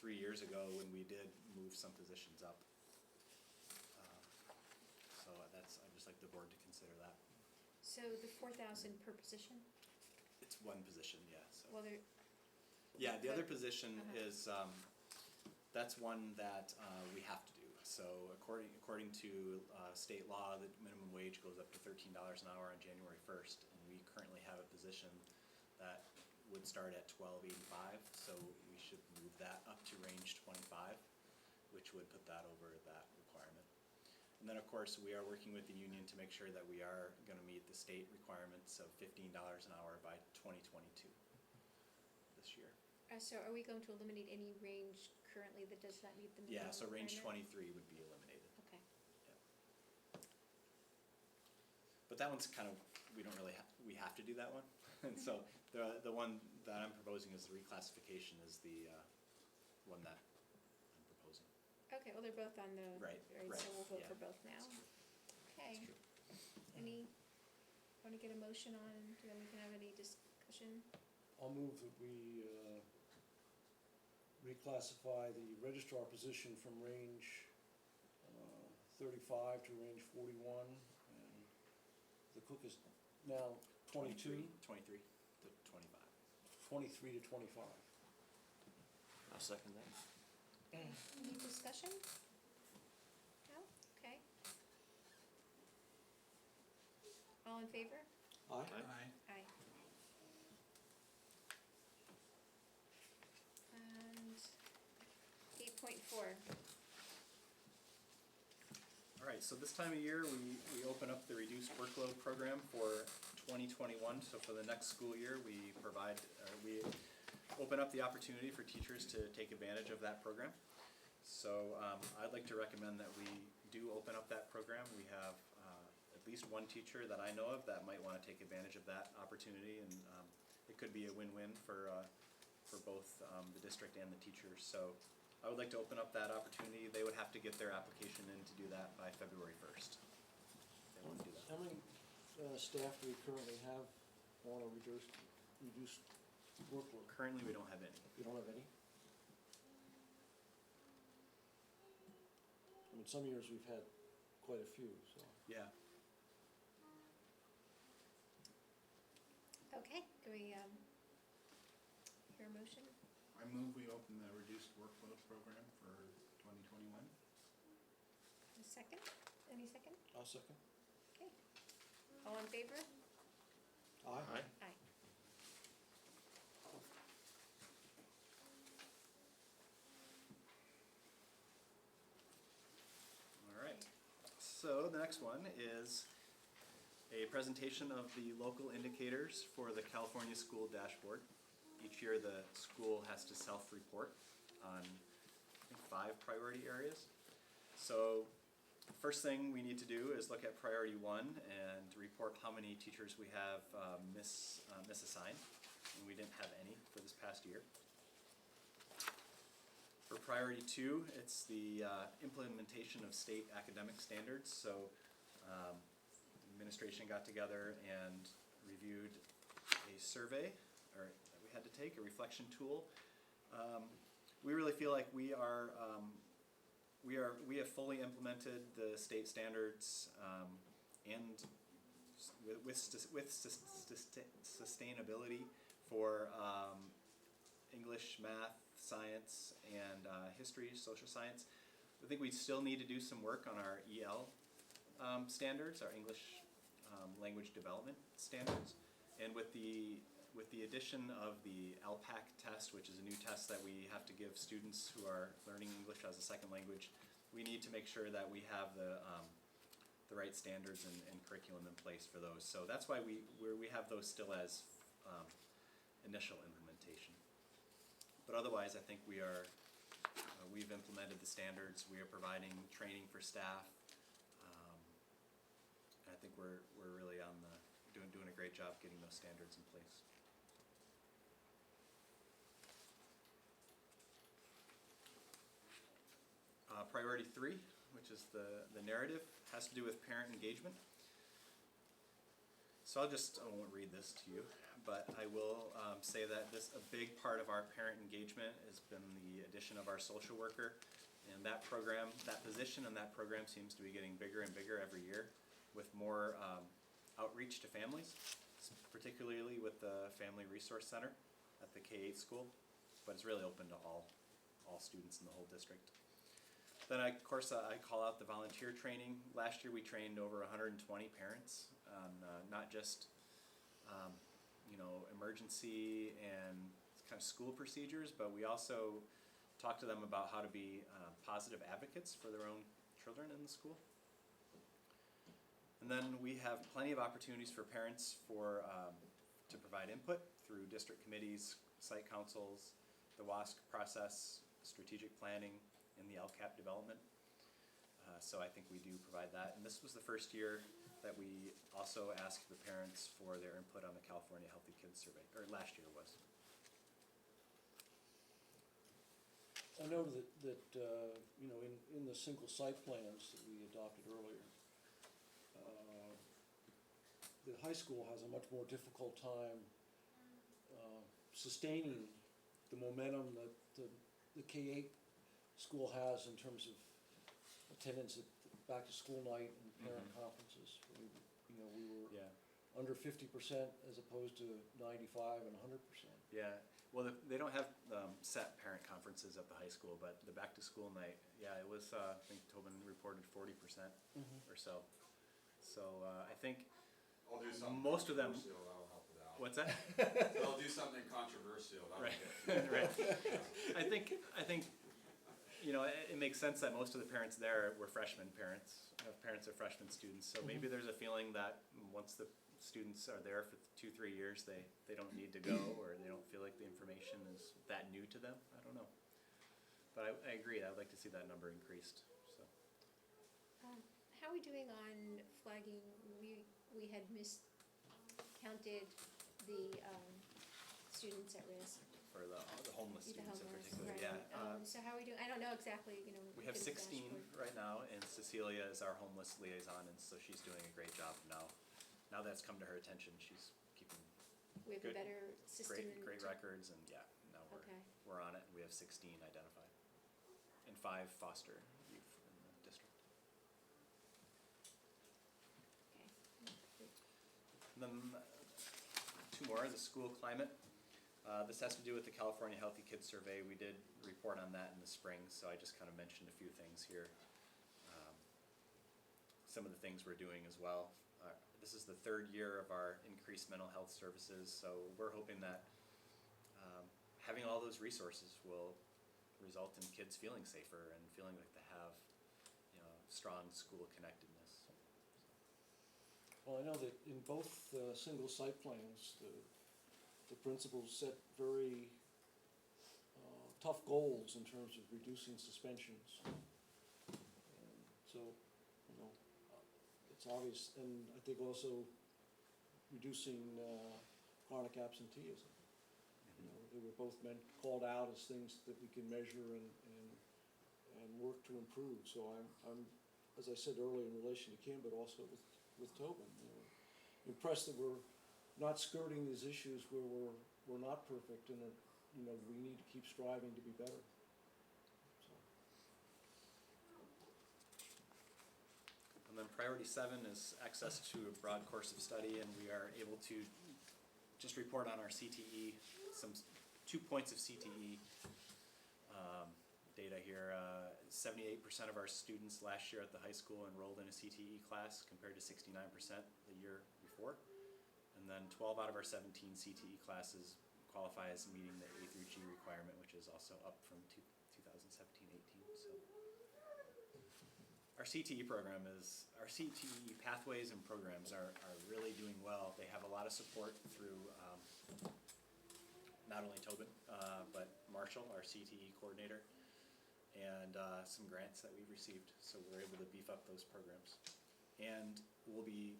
3 years ago when we did move some positions up. So I'd just like the board to consider that. So the 4,000 per position? It's one position, yeah. So. Well, there, Yeah, the other position is, that's one that we have to do. So according to state law, the minimum wage goes up to $13 an hour on January 1st, and we currently have a position that would start at $12.85, so we should move that up to range 25, which would put that over that requirement. And then, of course, we are working with the union to make sure that we are going to meet the state requirements of $15 an hour by 2022 this year. so are we going to eliminate any range currently that does not meet the minimum Yeah, so range requirement? 23 would be eliminated. Okay. But that one's kind of, we don't really we have to do that one. And so the one that I'm proposing is the reclassification is the one that I'm proposing. Okay, well, they're both on the, Right, so we'll vote yeah, for both now. that's true. Okay. That's true. Want to get a motion on, then we can have any discussion? I'll move that we reclassify the registrar position from range 35 to range 41, and the cook is now 23 23 to 25. 23 to 25. I'll second that. Any discussion? No? Okay. All in favor? Aye? Aye. Aye. And 8.4. All right, so this time of year, we open up the reduced workload program for 2021. So for the next school year, we open up the opportunity for teachers to take advantage of that program. So I'd like to recommend that we do open up that program. We have at least one teacher that I know of that might want to take advantage of that opportunity, and it could be a win-win for both the district and the teachers. So I would like to open up that opportunity. They would have to get their application in to do that by February 1st. They want to do that. How many staff do we currently have on a reduced workload? Currently, we don't have any. You don't have any? I mean, some years we've had quite a few, so. Yeah. Okay, can we hear a motion? I move we open the reduced workload program for 2021. A second? Any second? I'll second. Okay. All in favor? Aye? Aye. All right. So the next one is a presentation of the local indicators for the California School Dashboard. Each year, the school has to self-report on, I think, 5 priority areas. So first thing we need to do is look at priority 1 and report how many teachers we have misassigned, and we didn't have any for this past year. For priority 2, it's the implementation of state academic standards. So administration got together and reviewed a survey that we had to take, a reflection tool. We really feel like we have fully implemented the state standards and with sustainability for English, math, science, and history, social science. I think we still need to do some work on our EL standards, our English language development standards, and with the addition of the LPAC test, which is a new test that we have to give students who are learning English as a second language, we need to make sure that we have the right standards and curriculum in place for those. So that's why we have those still as initial implementation. But otherwise, I think we've implemented the standards. We are providing training for staff. I think we're really doing a great job getting those standards in place. Priority 3, which is the narrative, has to do with parent engagement. So I won't read this to you, but I will say that a big part of our parent engagement has been the addition of our social worker, and that position and that program seems to be getting bigger and bigger every year, with more outreach to families, particularly with the Family Resource Center at the K-8 school, but it's really open to all students in the whole district. Then I call out the volunteer training. Last year we trained over 120 parents on not just emergency and kind of school procedures, but we also talked to them about how to be positive advocates for their own children in the school. And then we have plenty of opportunities for parents to provide input through district committees, site councils, the WASC process, strategic planning, and the LCAP development. So I think we do provide that. And this was the first year that we also asked the parents for their input on the California Healthy Kids Survey, or last year was. I know that in the single site plans that we adopted earlier, the high school has a much more difficult time sustaining the momentum that the K-8 school has in terms of attendance at back to school night and parent conferences. We were under 50% as opposed to 95 and 100%. Yeah, well, they don't have set parent conferences at the high school, but the back-to-school night, yeah, it was, I think Tobin reported 40% or so. So I think I'll do something most of them. controversial, that'll help it out. What's that? I'll do something controversial, that'll Right, get it. right. I think, you know, it makes sense that most of the parents there were freshman parents. Parents of freshman students, so maybe there's a feeling that once the students are there for 2-3 years, they don't need to go, or they don't feel like the information is that new to them. I don't know. But I agree, I would like to see that number increased, so. How are we doing on flagging? We had miscounted the students at risk. For the homeless The students in homeless, particular, right. yeah. So how are we doing? I don't know exactly, you know. We have look at the 16 dashboard. right now, and Cecilia is our homeless liaison, and so she's doing a great job now. Now that's come to her attention, she's keeping We have good, a better system. great to- records, and yeah, now Okay. we're on it, and we have 16 identified. And 5 foster youth in the district. Okay. And then 2 more, the school climate. This has to do with the California Healthy Kids Survey. We did report on that in the spring, so I just kind of mentioned a few things here. Some of the things we're doing as well. This is the 3rd year of our increased mental health services, so we're hoping that having all those resources will result in kids feeling safer and feeling like they have, you know, strong school connectedness. Well, I know that in both single site plans, the principals set very tough goals in terms of reducing suspensions. And so, you know, it's obvious, and I think also reducing chronic absenteeism. You know, they were both called out as things that we can measure and work to improve. So I'm, as I said earlier in relation to Kim, but also with Tobin, you know, impressed that we're not skirting these issues where we're not perfect, and that, you know, we need to keep striving to be better. So. And then priority 7 is access to a broad course of study, and we are able to just report on our CTE, 2 points of CTE data here. 78% of our students last year at the high school enrolled in a CTE class compared to 69% the year before. And then 12 out of our 17 CTE classes qualify as meeting the A through G requirement, which is also up from 2017-18. So our CTE program our CTE pathways and programs are really doing well. They have a lot of support through not only Tobin, but Marshall, our CTE coordinator, and some grants that we've received. So we're able to beef up those programs. And we'll be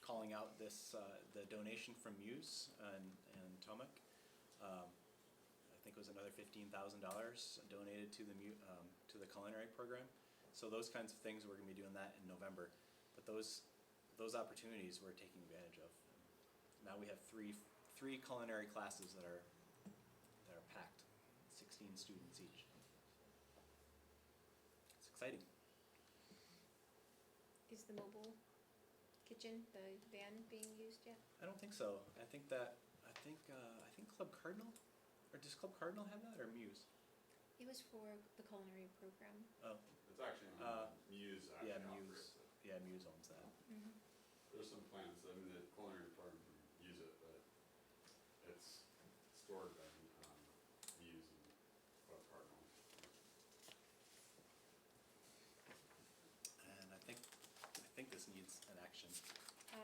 calling out this the donation from Muse and Tomac. I think it was another $15,000 donated to the culinary program. So those kinds of things, we're going to be doing that in November. But those opportunities we're taking advantage of. Now we have three culinary classes that are packed, 16 students each. It's exciting. Is the mobile kitchen, the van being used yet? I don't think so. I think Club Cardinal, or does Club Cardinal have that, or Muse? It was for the culinary program. Oh, It's actually Muse yeah, actually Muse. operates it. Yeah, Muse owns that. Mm-hmm. There's some plans, I mean, the culinary department can use it, but it's stored by Muse and Club Cardinal. And I think this needs an action.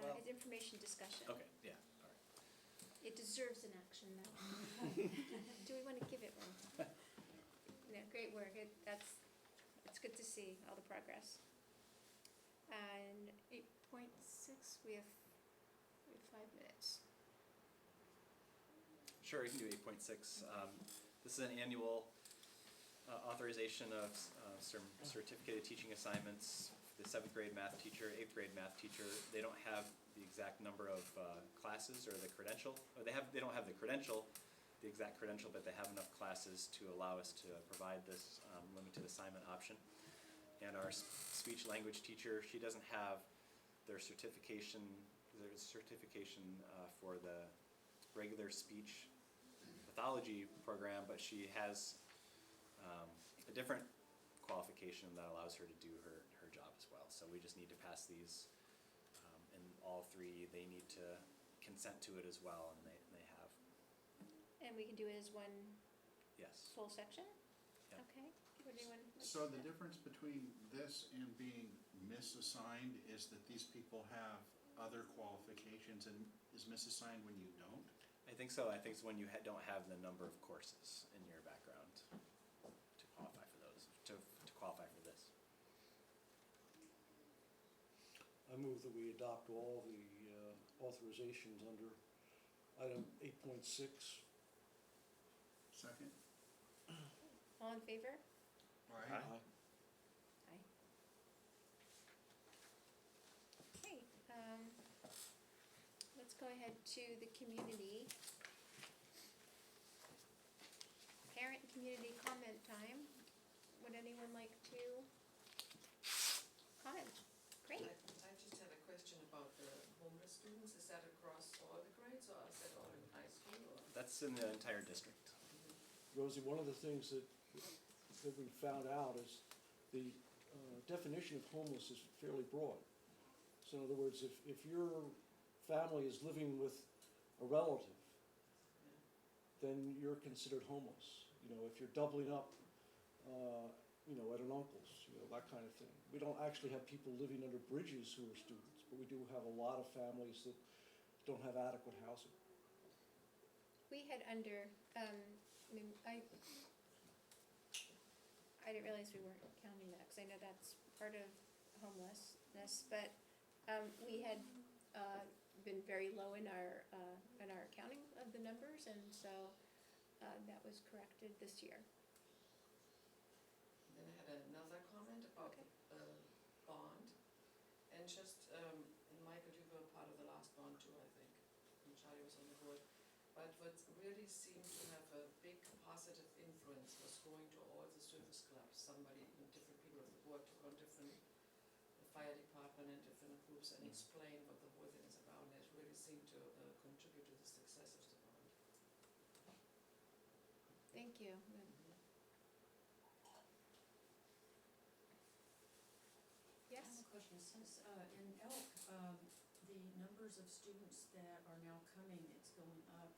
Well- It's information discussion. Okay, yeah, all right. It deserves an action though. Do we want to give it one? No, great work. It's good to see all the progress. And 8.6, we have 5 minutes. Sure, you can do 8.6. This is an annual authorization of some certificated teaching assignments. The 7th grade math teacher, 8th grade math teacher, they don't have the exact number of classes or the credential, or they don't have the exact credential, but they have enough classes to allow us to provide this limited assignment option. and our speech language teacher, she doesn't have their certification, for the regular speech pathology program, but she has a different qualification that allows her to do her job as well. So we just need to pass these, and all three, they need to consent to it as well, and they have. And we can do it as one Yes. full section? Yep. Okay, would anyone like to So do the that? difference between this and being misassigned is that these people have other qualifications and is misassigned when you don't? I think so. I think it's when you don't have the number of courses in your background to qualify for those, to qualify for this. I move that we adopt all the authorizations under item 8.6. Second? All in favor? Aye. Aye. Okay, let's go ahead to the community. Parent and community comment time. Would anyone like to comment? Great. I just had a question about the homeless students. Is that across all the grades or is that all in high school or? That's in the entire district. Rosie, one of the things that we found out is the definition of homeless is fairly broad. So in other words, if your family is living with a relative, then you're considered homeless. You know, if you're doubling up, you know, at an uncle's, you know, that kind of thing. We don't actually have people living under bridges who are students, but we do have a lot of families that don't have adequate housing. We had under, I mean, I didn't realize we weren't counting that, because I know that's part of homelessness, but, we had, been very low in our counting of the numbers, and so, that was corrected this year. Then I had another comment about Okay. the bond. And just, and Michael, you were part of the last bond too, I think, and Charlie was on the board. But what really seemed to have a big positive influence was going to all the service clubs. Somebody, different people of the board took on different, the fire department and different groups and explained what the whole thing is about. And it really seemed to contribute to the success of the bond. Thank you. I Yes? have a question. Since in Elk, the numbers of students that are now coming, it's going up.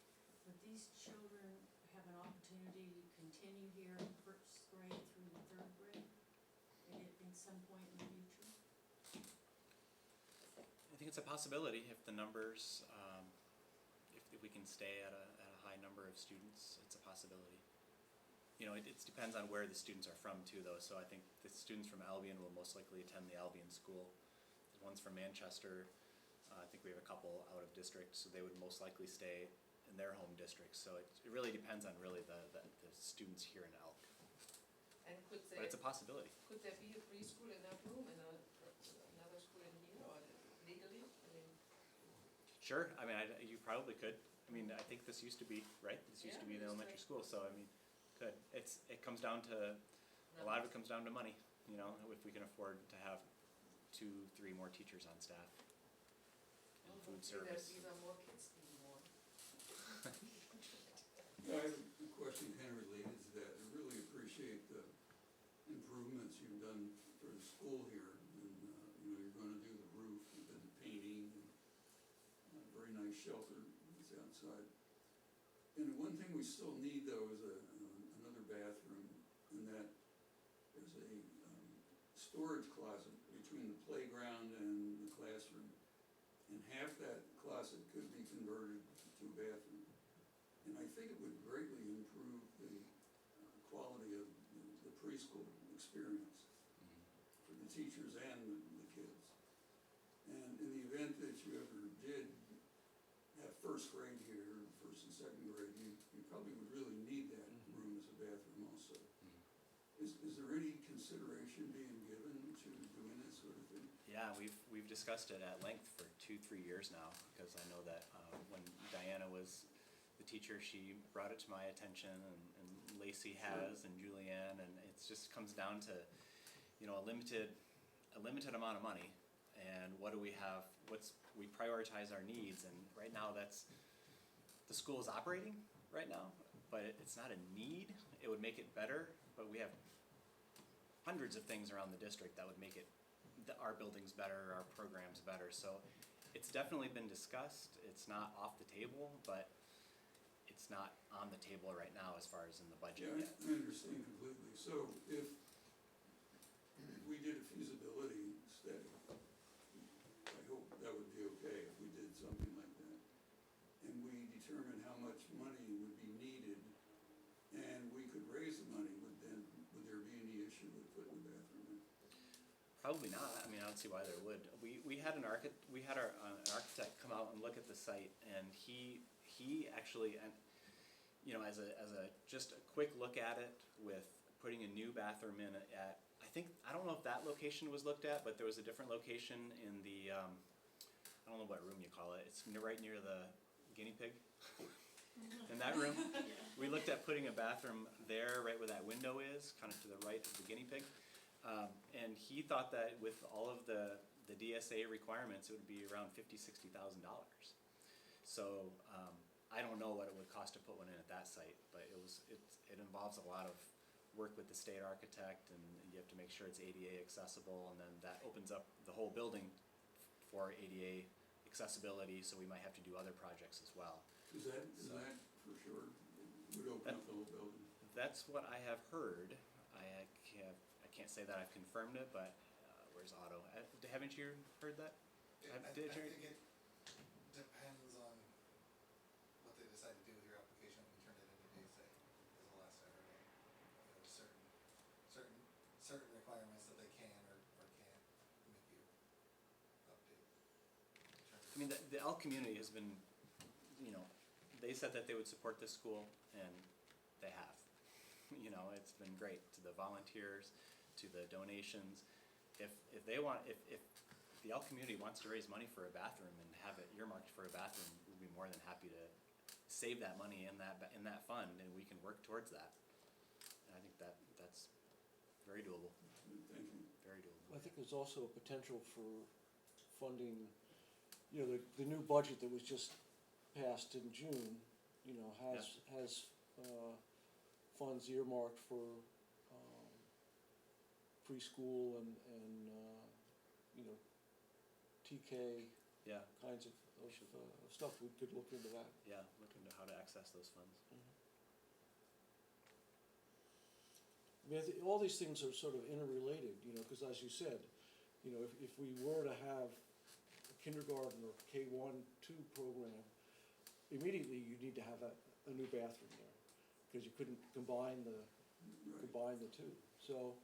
Would these children have an opportunity to continue here in first grade through the third grade in some point in the future? I think it's a possibility if the numbers, if we can stay at a high number of students, it's a possibility. You know, it depends on where the students are from too, though. So I think the students from Albion will most likely attend the Albion school. The ones from Manchester, I think we have a couple out of district, so they would most likely stay in their home districts. So it really depends on really the students here in Elk. And could But it's a possibility. could there be a preschool in that room and another school in here, or legally? I mean, Sure, I mean, you probably could. I mean, I think this used to be, right? This used to be Yeah, the it used to elementary be. school, so I mean, could. It comes down to, a lot of it comes down to money, you know, if we can afford to have 2-3 more teachers on staff and food hopefully service. there'll be more kids being born. Yeah, I have a question kind of related to that. I really appreciate the improvements you've done for the school here. And, you know, you're gonna do the roof, you've done the painting, and a very nice shelter that's outside. And one thing we still need though is another bathroom, and that there's a storage closet between the playground and the classroom. And half that closet could be converted to a bathroom. And I think it would greatly improve the quality of the preschool experience for the teachers and the kids. And in the event that you ever did have first grade here, first and second grade, you probably would really need that room as a bathroom also. Is there any consideration being given to doing that sort of thing? Yeah, we've discussed it at length for 2-3 years now, because I know that when Diana was the teacher, she brought it to my attention, and Lacey has, and Julianne, and it just comes down to, a limited amount of money, and what do we have, we prioritize our needs, and right now the school is operating right now, but it's not a need. It would make it better, but we have hundreds of things around the district that would make our buildings better, our programs better. So it's definitely been discussed. It's not off the table, but it's not on the table right now as far as in the budget Yeah, yet. I understand completely. So if we did a feasibility study, I hope that would be okay if we did something like that, and we determine how much money would be needed, and we could raise the money, would there be any issue with putting the bathroom in? Probably not. I mean, I don't see why there would. We had an architect come out and look at the site, and he actually, and as a just a quick look at it with putting a new bathroom in at, I don't know if that location was looked at, but there was a different location in the I don't know what room you call it. It's right near the guinea pig. In that room, we looked at putting a bathroom there, right where that window is, kind of to the right of the guinea pig. And he thought that with all of the DSA requirements, it would be around $50,000-$60,000. So I don't know what it would cost to put one in at that site, but it involves a lot of work with the state architect, and you have to make sure it's ADA accessible, and then that opens up the whole building for ADA accessibility. So we might have to do other projects as well. Is that for sure would open up the whole building? That's what I have heard. I can't say that I've confirmed it, but where's Otto? Haven't you heard that? I think it depends on what they decide to do with your application when you turn it into DSA, is the last I heard. There's certain requirements that they can or can't make you update. I mean, the Elk community has been, they said that they would support this school, and they have. It's been great, to the volunteers, to the donations. If the Elk community wants to raise money for a bathroom and have it earmarked for a bathroom, we'd be more than happy to save that money in that fund, and we can work towards that. And I think that's very doable. Thank you. Very doable. I think there's also a potential for funding, the new budget that was just passed in June, has funds earmarked for preschool and TK Yeah. kinds of stuff. We could look into that. Yeah, look into how to access those funds. I mean, all these things are sort of interrelated, because as you said, if we were to have a kindergarten or K-1, 2 program, immediately you need to have a new bathroom there, because you couldn't combine the two. So,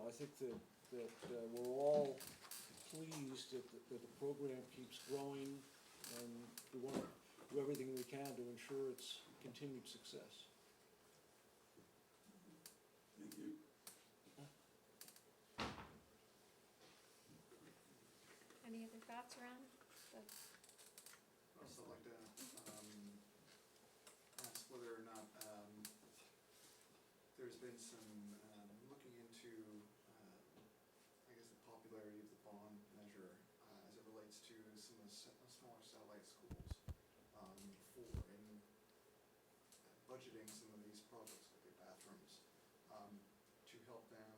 I think that we're all pleased that the program keeps growing, and we want to do everything we can to ensure its continued success. Thank you. Any other thoughts around the I'd also like to ask whether or not there's been some looking into, I guess, the popularity of the bond measure as it relates to some of the smaller satellite schools for in budgeting some of these projects like the bathrooms to help them,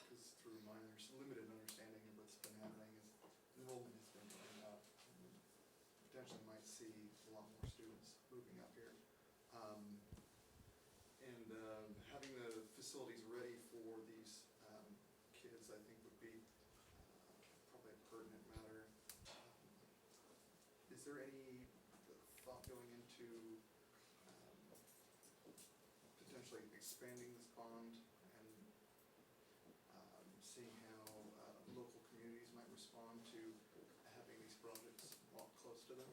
because through my limited understanding of what's been happening is enrollment has been going up, and potentially might see a lot more students moving up here. And having the facilities ready for these kids, I think, would be probably a pertinent matter. Is there any thought going into potentially expanding this bond and seeing how local communities might respond to having these projects walk close to them?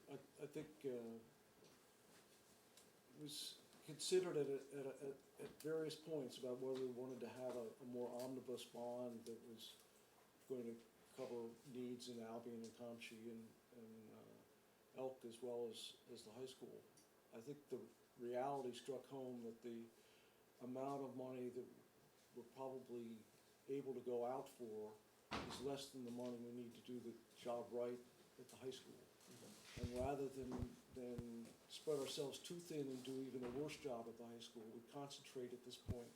I think it was considered at various points about whether we wanted to have a more omnibus bond that was going to cover needs in Albion and Comchee and Elk as well as the high school. I think the reality struck home that the amount of money that we're probably able to go out for is less than the money we need to do the job right at the high school. And rather than spread ourselves too thin and do even a worse job at the high school, we concentrate at this point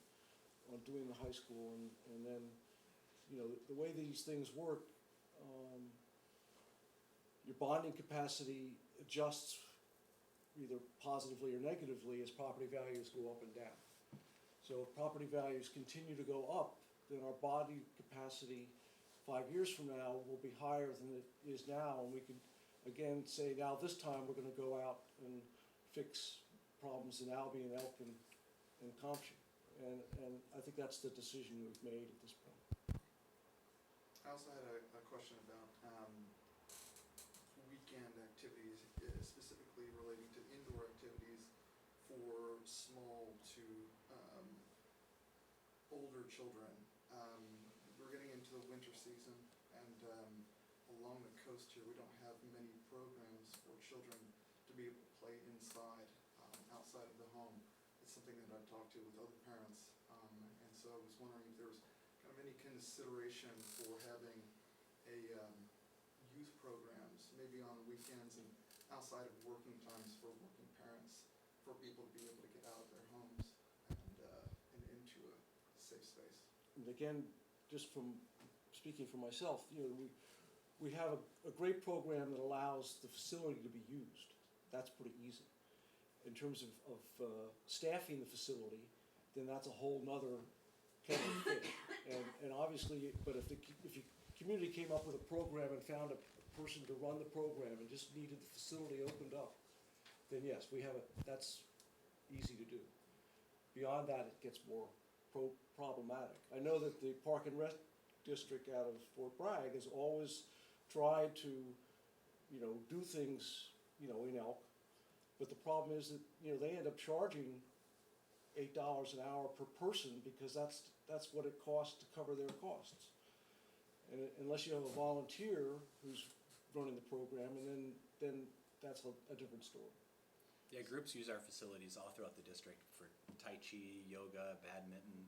on doing the high school, and then, you know, the way these things work, your bonding capacity adjusts either positively or negatively as property values go up and down. So if property values continue to go up, then our bonding capacity 5 years from now will be higher than it is now, and we can again say, now this time we're gonna go out and fix problems in Albion, Elk, and Compton. And I think that's the decision we've made at this point. I also had a question about weekend activities, specifically relating to indoor activities for small to older children. We're getting into the winter season, and along the coast here, we don't have many programs for children to be able to play inside, outside of the home. It's something that I've talked to with other parents, and so I was wondering if there was kind of any consideration for having a youth programs, maybe on weekends and outside of working times for working parents, for people to be able to get out of their homes and into a safe space. And again, just from speaking for myself, you know, we have a great program that allows the facility to be used. That's pretty easy. In terms of staffing the facility, then that's a whole nother kettle of fish. And obviously, but if the community came up with a program and found a person to run the program and just needed the facility opened up, then yes, that's easy to do. Beyond that, it gets more problematic. I know that the Park and Rec District out of Fort Bragg has always tried to, you know, do things, you know, in Elk, but the problem is that, you know, they end up charging $8 an hour per person because that's what it costs to cover their costs. And unless you have a volunteer who's running the program, and then that's a different story. Yeah, groups use our facilities all throughout the district for Tai Chi, yoga, badminton,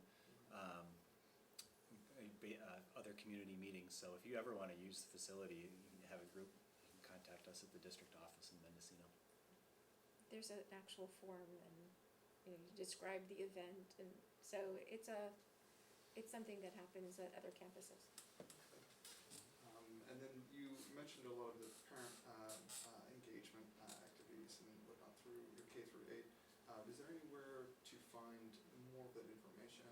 other community meetings. So if you ever want to use the facility, you can have a group, you can contact us at the district office in Mendocino. There's an actual form, and you know, you describe the event, and so it's something that happens at other campuses. And then you mentioned a lot of the parent engagement activities and whatnot through your K-8. Is there anywhere to find more of that information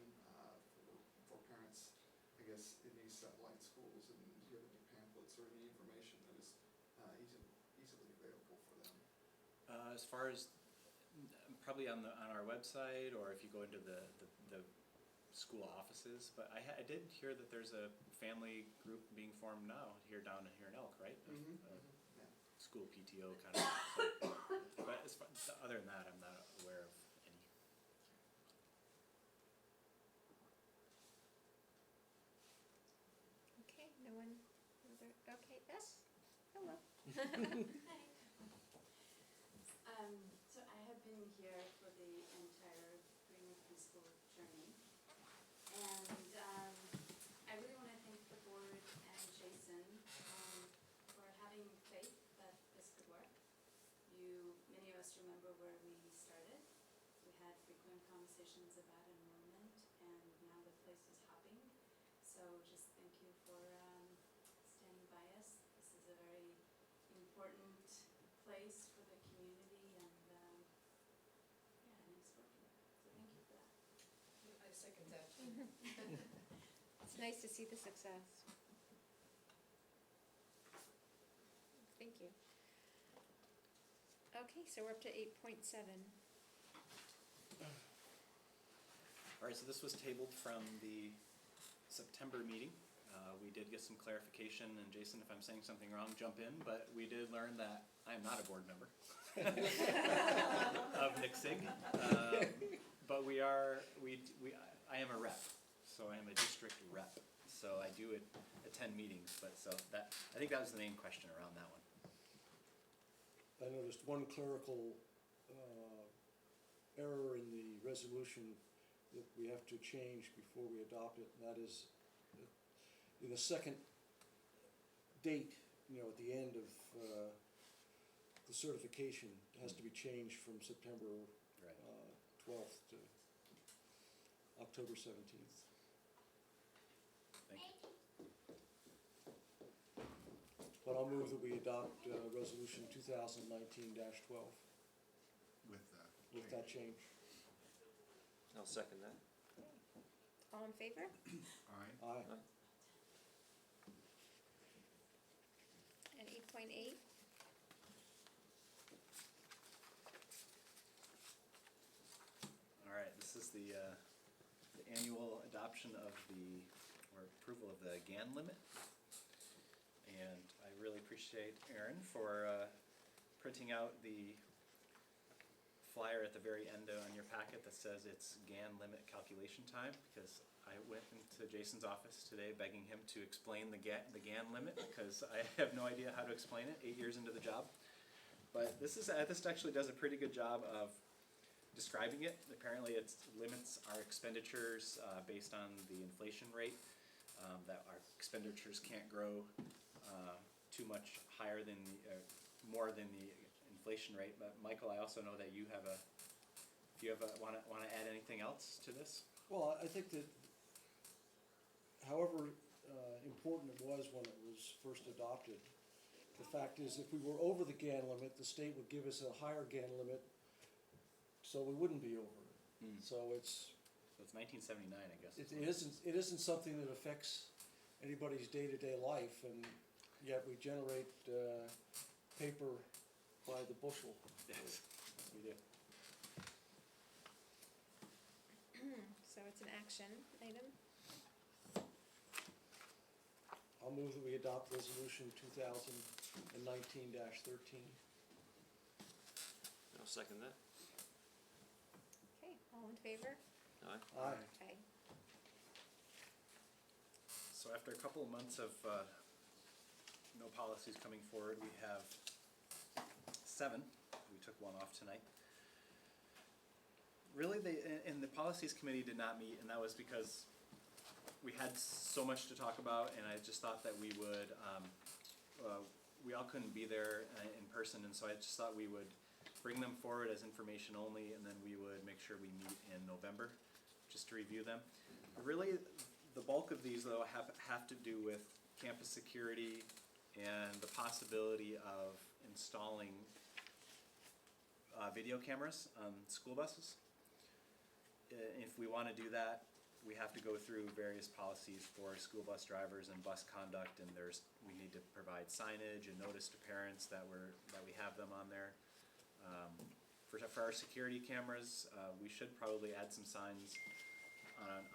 for parents, I guess, in these satellite schools? And do you have any pamphlets or any information that is easily available for them? As far as probably on our website, or if you go into the school offices, but I did hear that there's a family group being formed now down here in Elk, right? Yeah. School PTO kind of. So, but other than that, I'm not aware of any. Okay, no one. Okay, yes. Hello. So I have been here for the entire Greenwood Preschool journey, and I really want to thank the board and Jason for having faith that this could work. Many of us remember where we started. We had frequent conversations about enrollment, and now the place is hopping. So just thank you for standing by us. This is a very important place for the community, and nice working. So thank you for that. I second that. It's nice to see the success. Thank you. Okay, so we're up to 8.7. All right, so this was tabled from the September meeting. We did get some clarification, and Jason, if I'm saying something wrong, jump in, but we did learn that I am not a board member of NCSIG, but I am a rep, so I am a district rep, so I do attend meetings, but I think that was the main question around that one. I noticed one clerical error in the resolution that we have to change before we adopt it, and that is in the second date, at the end of the certification, has to be changed from September Right. 12th to October 17th. Thank you. But I'll move that we adopt Resolution 2019-12 with that change. I'll second that. All in favor? Aye. And 8.8? All right, this is the annual adoption of or approval of the GAN limit. And I really appreciate Aaron for printing out the flyer at the very end on your packet that says it's GAN limit calculation time, because I went into Jason's office today begging him to explain the GAN limit, because I have no idea how to explain it 8 years into the job. But this actually does a pretty good job of describing it. Apparently it limits our expenditures based on the inflation rate, that our expenditures can't grow too much higher than more than the inflation rate. But Michael, I also know that you have want to add anything else to this? Well, I think that however important it was when it was first adopted, the fact is if we were over the GAN limit, the state would give us a higher GAN limit, so we wouldn't be over it. So it's 1979, I guess. It isn't something that affects anybody's day-to-day life, and yet we generate paper by the bushel. Yes, we do. So it's an action item. I'll move that we adopt Resolution 2019-13. I'll second that. Okay, all in favor? Aye. Aye. Aye. So after a couple of months of no policies coming forward, we have 7. We took one off tonight. Really, the policies committee did not meet, and that was because we had so much to talk about, and I just thought that we would, we all couldn't be there in person, and so I just thought we would bring them forward as information only, and then we would make sure we meet in November just to review them. Really, the bulk of these, though, have to do with campus security and the possibility of installing video cameras on school buses. If we want to do that, we have to go through various policies for school bus drivers and bus conduct, and we need to provide signage and notice to parents that we have them on there. For our security cameras, we should probably add some signs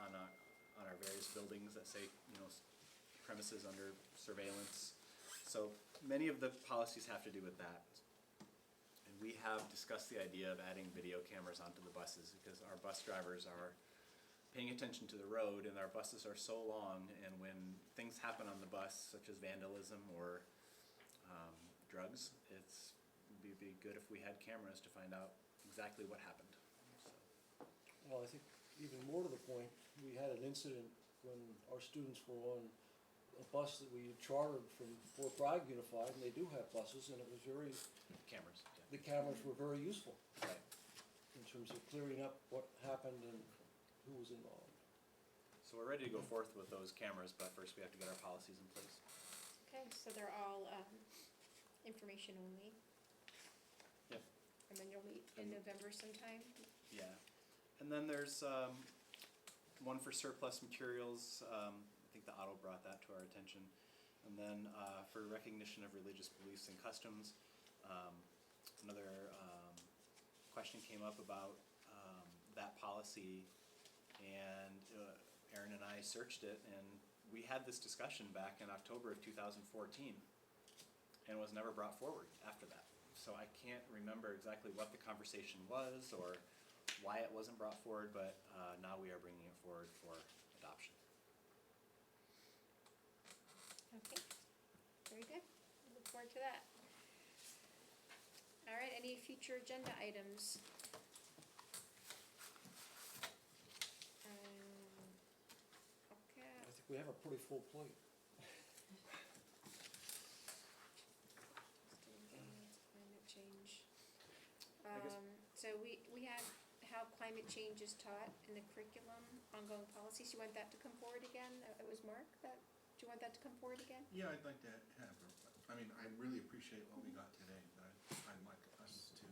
on our various buildings that say, premises under surveillance. So many of the policies have to do with that. And we have discussed the idea of adding video cameras onto the buses, because our bus drivers are paying attention to the road, and our buses are so long, and when things happen on the bus, such as vandalism or drugs, it'd be good if we had cameras to find out exactly what happened. Well, I think even more to the point, we had an incident when our students were on a bus that we chartered from Fort Bragg Unified, and they do have buses, and it was Cameras. the cameras were very useful Right. in terms of clearing up what happened and who was involved. So we're ready to go forth with those cameras, but first we have to get our policies in place. Okay, so they're all information only, Yep. and then you'll meet in November sometime? Yeah. And then there's one for surplus materials. I think the auto brought that to our attention. And then for recognition of religious beliefs and customs, another question came up about that policy, and Aaron and I searched it, and we had this discussion back in October of 2014, and it was never brought forward after that. So I can't remember exactly what the conversation was or why it wasn't brought forward, but now we are bringing it forward for adoption. Okay, very good. I look forward to that. All right, any future agenda items? We have a pretty full plate. Climate change. I guess- So we have how climate change is taught in the curriculum, ongoing policies. You want that to come forward again? It was Mark that, do you want that to come forward again? Yeah, I'd like to have, I mean, I really appreciate what we got today, but I'd like us to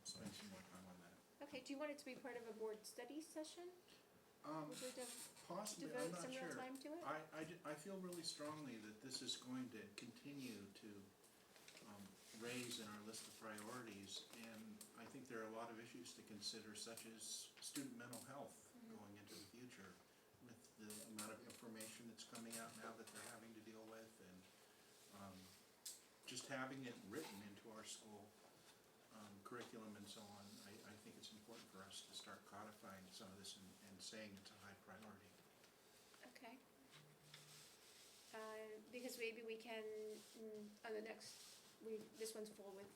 spend some more time on that. Okay, do you want it to be part of a board study session? Would we Possibly, devote I'm not some real sure. time to it? I feel really strongly that this is going to continue to raise in our list of priorities, and I think there are a lot of issues to consider, such as student mental health going into the future, with the amount of information that's coming out now that they're having to deal with, and just having it written into our school curriculum and so on. I think it's important for us to start codifying some of this and saying it's a high priority. Okay. Because maybe we can, on the next, this one's full with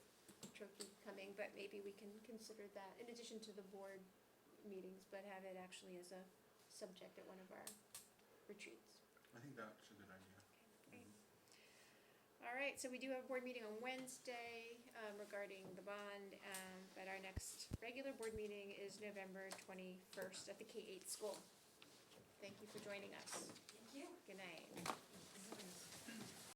trophy coming, but maybe we can consider that in addition to the board meetings, but have it actually as a subject at one of our retreats. I think that's a good idea. Great. All right, so we do have a board meeting on Wednesday regarding the bond, but our next regular board meeting is November 21st at the K-8 school. Thank you for joining us. Thank you. Good night.